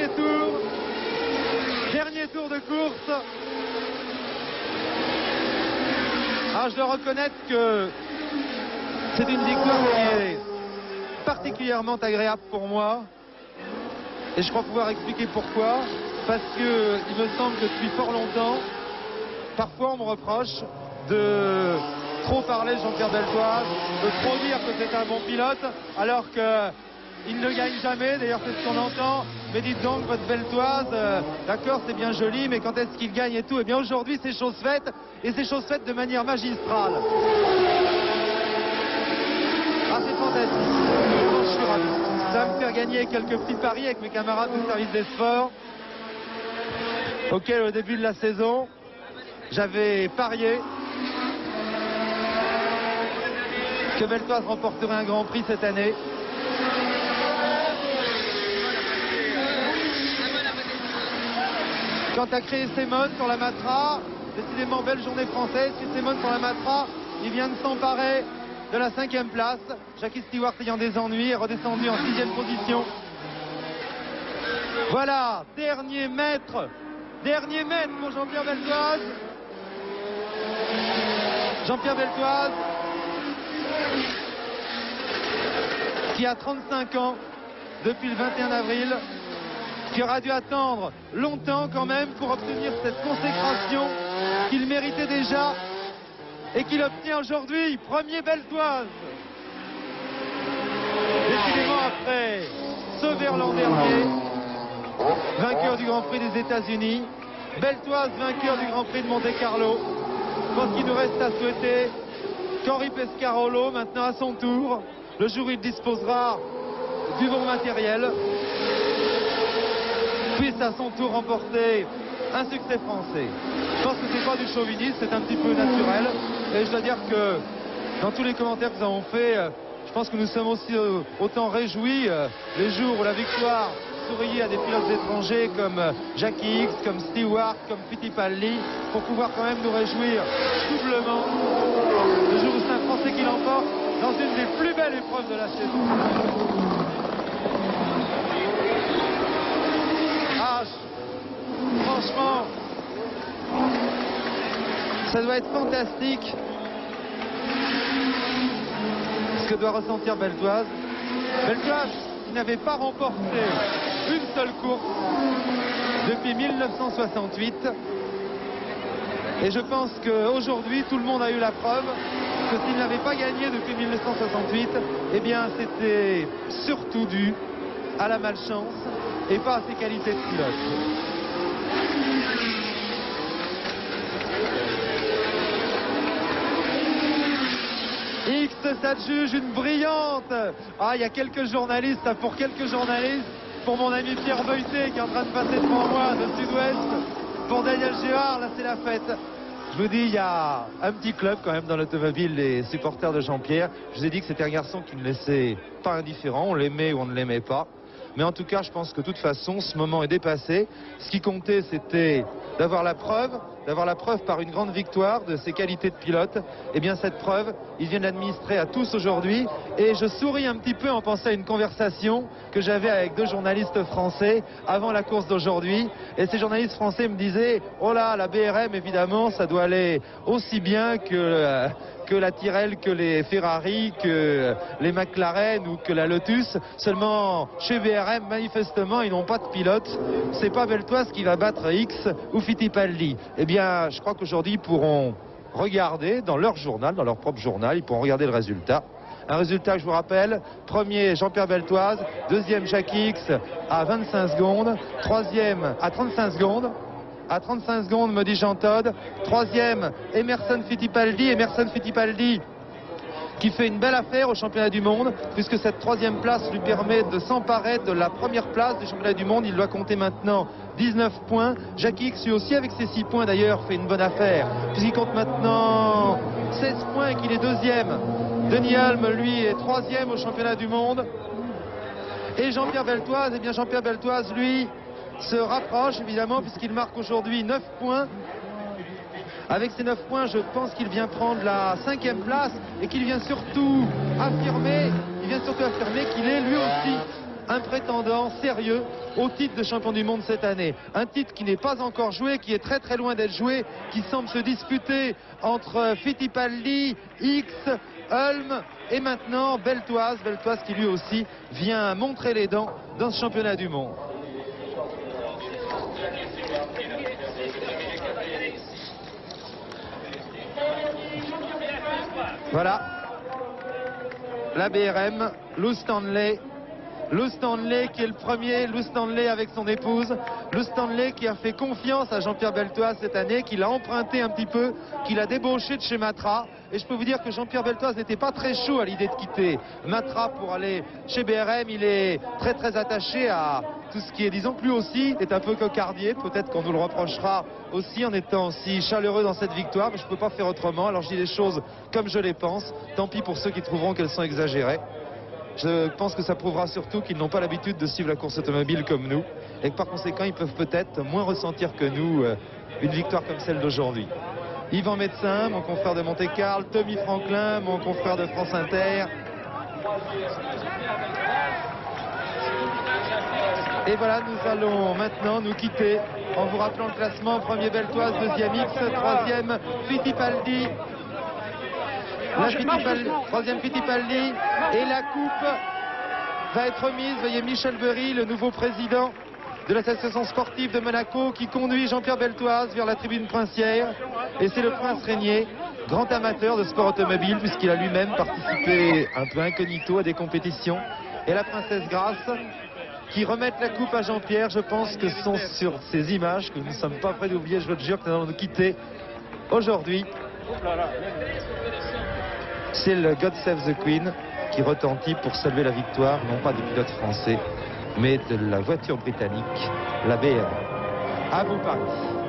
tour. Dernier tour de course. Ah, je dois reconnaître que c'est une victoire qui est particulièrement agréable pour moi. Et je crois pouvoir expliquer pourquoi. Parce que il me semble que depuis fort longtemps, parfois on me reproche de trop parler de Jean-Pierre Beltoise, de trop dire que c'est un bon pilote, alors qu'il ne gagne jamais. D'ailleurs, c'est ce qu'on entend. Mais dites donc, votre Beltoise, d'accord, c'est bien joli, mais quand est-ce qu'il gagne et tout? Eh bien, aujourd'hui, c'est chose faite, et c'est chose faite de manière magistrale. Ah, c'est fantastique. Je suis ravi. Ça va me faire gagner quelques petits paris avec mes camarades du service des sports, auxquels, au début de la saison, j'avais parié que Beltoise remporterait un Grand Prix cette année. Quant à créer Simon sur la Matra, décidément belle journée française. Simon sur la Matra, il vient de s'emparer de la 5e place. Jackie Stewart ayant des ennuis est redescendu en 6e position. Voilà, dernier mètre pour Jean-Pierre Beltoise. Jean-Pierre Beltoise, qui a 35 ans depuis le 21 avril, qui aura dû attendre longtemps quand même pour obtenir cette consécration qu'il méritait déjà et qu'il obtient aujourd'hui. Premier Beltoise. Décidément, après Sauver l'an dernier, vainqueur du Grand Prix des États-Unis, Beltoise vainqueur du Grand Prix de Monte-Carlo. Je pense qu'il nous reste à souhaiter qu'Henri Pescarolo, maintenant à son tour, le jour où il disposera du bon matériel, puisse à son tour remporter un succès français. Je pense que c'est pas du chauvinisme, c'est un petit peu naturel. Et je dois dire que dans tous les commentaires que nous avons faits, je pense que nous sommes aussi autant réjouis les jours où la victoire souriait à des pilotes étrangers comme Jackie X, comme Stewart, comme Fittipaldi, pour pouvoir quand même nous réjouir doublement le jour où c'est un Français qui l'emporte dans une des plus belles épreuves de la saison. Ah, franchement, ça doit être fantastique ce que doit ressentir Beltoise. Beltoise qui n'avait pas remporté une seule course depuis 1968. Et je pense qu'aujourd'hui, tout le monde a eu la preuve que s'il n'avait pas gagné depuis 1968, eh bien c'était surtout dû à la malchance et pas à ses qualités de pilote. X s'adjuge une brillante. Ah, il y a quelques journalistes, pour quelques journalistes, pour mon ami Pierre Beuté qui est en train de passer devant moi de sud-ouest. Pour Daniel Gérard, là c'est la fête. Je vous dis, il y a un petit club quand même dans l'automobile, les supporters de Jean-Pierre. Je vous ai dit que c'était un garçon qui ne laissait pas indifférent, on l'aimait ou on ne l'aimait pas. Mais en tout cas, je pense que de toute façon, ce moment est dépassé. Ce qui comptait, c'était d'avoir la preuve par une grande victoire de ses qualités de pilote. Et bien cette preuve, il vient de l'administrer à tous aujourd'hui. Et je souris un petit peu en pensant à une conversation que j'avais avec 2 journalistes français avant la course d'aujourd'hui. Et ces journalistes français me disaient, oh là, la BRM, évidemment, ça doit aller aussi bien que la Tyrrell, que les Ferrari, que les McLaren ou que la Lotus. Seulement, chez BRM, manifestement, ils n'ont pas de pilote. C'est pas Beltoise qui va battre X ou Fittipaldi. Eh bien, je crois qu'aujourd'hui, ils pourront regarder dans leur journal, dans leur propre journal, ils pourront regarder le résultat. Un résultat que je vous rappelle, premier Jean-Pierre Beltoise, deuxième Jacques X à 25 secondes, troisième à 35 secondes. À 35 secondes, me dit Jean Todt. Troisième, Emerson Fittipaldi qui fait une belle affaire au championnat du monde, puisque cette troisième place lui permet de s'emparer de la première place du championnat du monde. Il doit compter maintenant 19 points. Jacques X, lui aussi, avec ses 6 points d'ailleurs, fait une bonne affaire, puisqu'il compte maintenant 16 points et qu'il est deuxième. Denis Hulme, lui, est troisième au championnat du monde. Et Jean-Pierre Beltoise, eh bien Jean-Pierre Beltoise, lui, se rapproche évidemment puisqu'il marque aujourd'hui 9 points. Avec ces 9 points, je pense qu'il vient prendre la 5e place et qu'il vient surtout affirmer qu'il est lui aussi un prétendant sérieux au titre de champion du monde cette année. Un titre qui n'est pas encore joué, qui est très très loin d'être joué, qui semble se disputer entre Fittipaldi, X, Hulme et maintenant Beltoise qui lui aussi vient montrer les dents dans ce championnat du monde. Voilà, la BRM, Lou Stanley qui est le premier, Lou Stanley avec son épouse, Lou Stanley qui a fait confiance à Jean-Pierre Beltoise cette année, qui l'a emprunté un petit peu, qui l'a débauché de chez Matra. Et je peux vous dire que Jean-Pierre Beltoise n'était pas très chaud à l'idée de quitter Matra pour aller chez BRM. Il est très très attaché à tout ce qui est, disons que lui aussi est un peu cocardier. Peut-être qu'on nous le reprochera aussi en étant aussi chaleureux dans cette victoire, mais je ne peux pas faire autrement. Alors je dis les choses comme je les pense. Tant pis pour ceux qui trouveront qu'elles sont exagérées. Je pense que ça prouvera surtout qu'ils n'ont pas l'habitude de suivre la course automobile comme nous, et que par conséquent ils peuvent peut-être moins ressentir que nous une victoire comme celle d'aujourd'hui. Yvan Médecin, mon confrère de Monte-Carlo, Tommy Franklin, mon confrère de France Inter. Et voilà, nous allons maintenant nous quitter en vous rappelant le classement. Premier Beltoise, deuxième X, troisième Fittipaldi. Troisième Fittipaldi. Et la coupe va être remise. Voyez Michel Berry, le nouveau président de l'association sportive de Monaco, qui conduit Jean-Pierre Beltoise vers la tribune princière. Et c'est le prince Régnier, grand amateur de sport automobile, puisqu'il a lui-même participé un peu incognito à des compétitions. Et la princesse Grace, qui remettent la coupe à Jean-Pierre. Je pense que ce sont sur ces images que nous ne sommes pas prêts d'oublier. Je vous jure que nous allons nous quitter aujourd'hui. C'est le God Save the Queen qui retentit pour saluer la victoire, non pas des pilotes français, mais de la voiture britannique, la BRM. À vous Paris.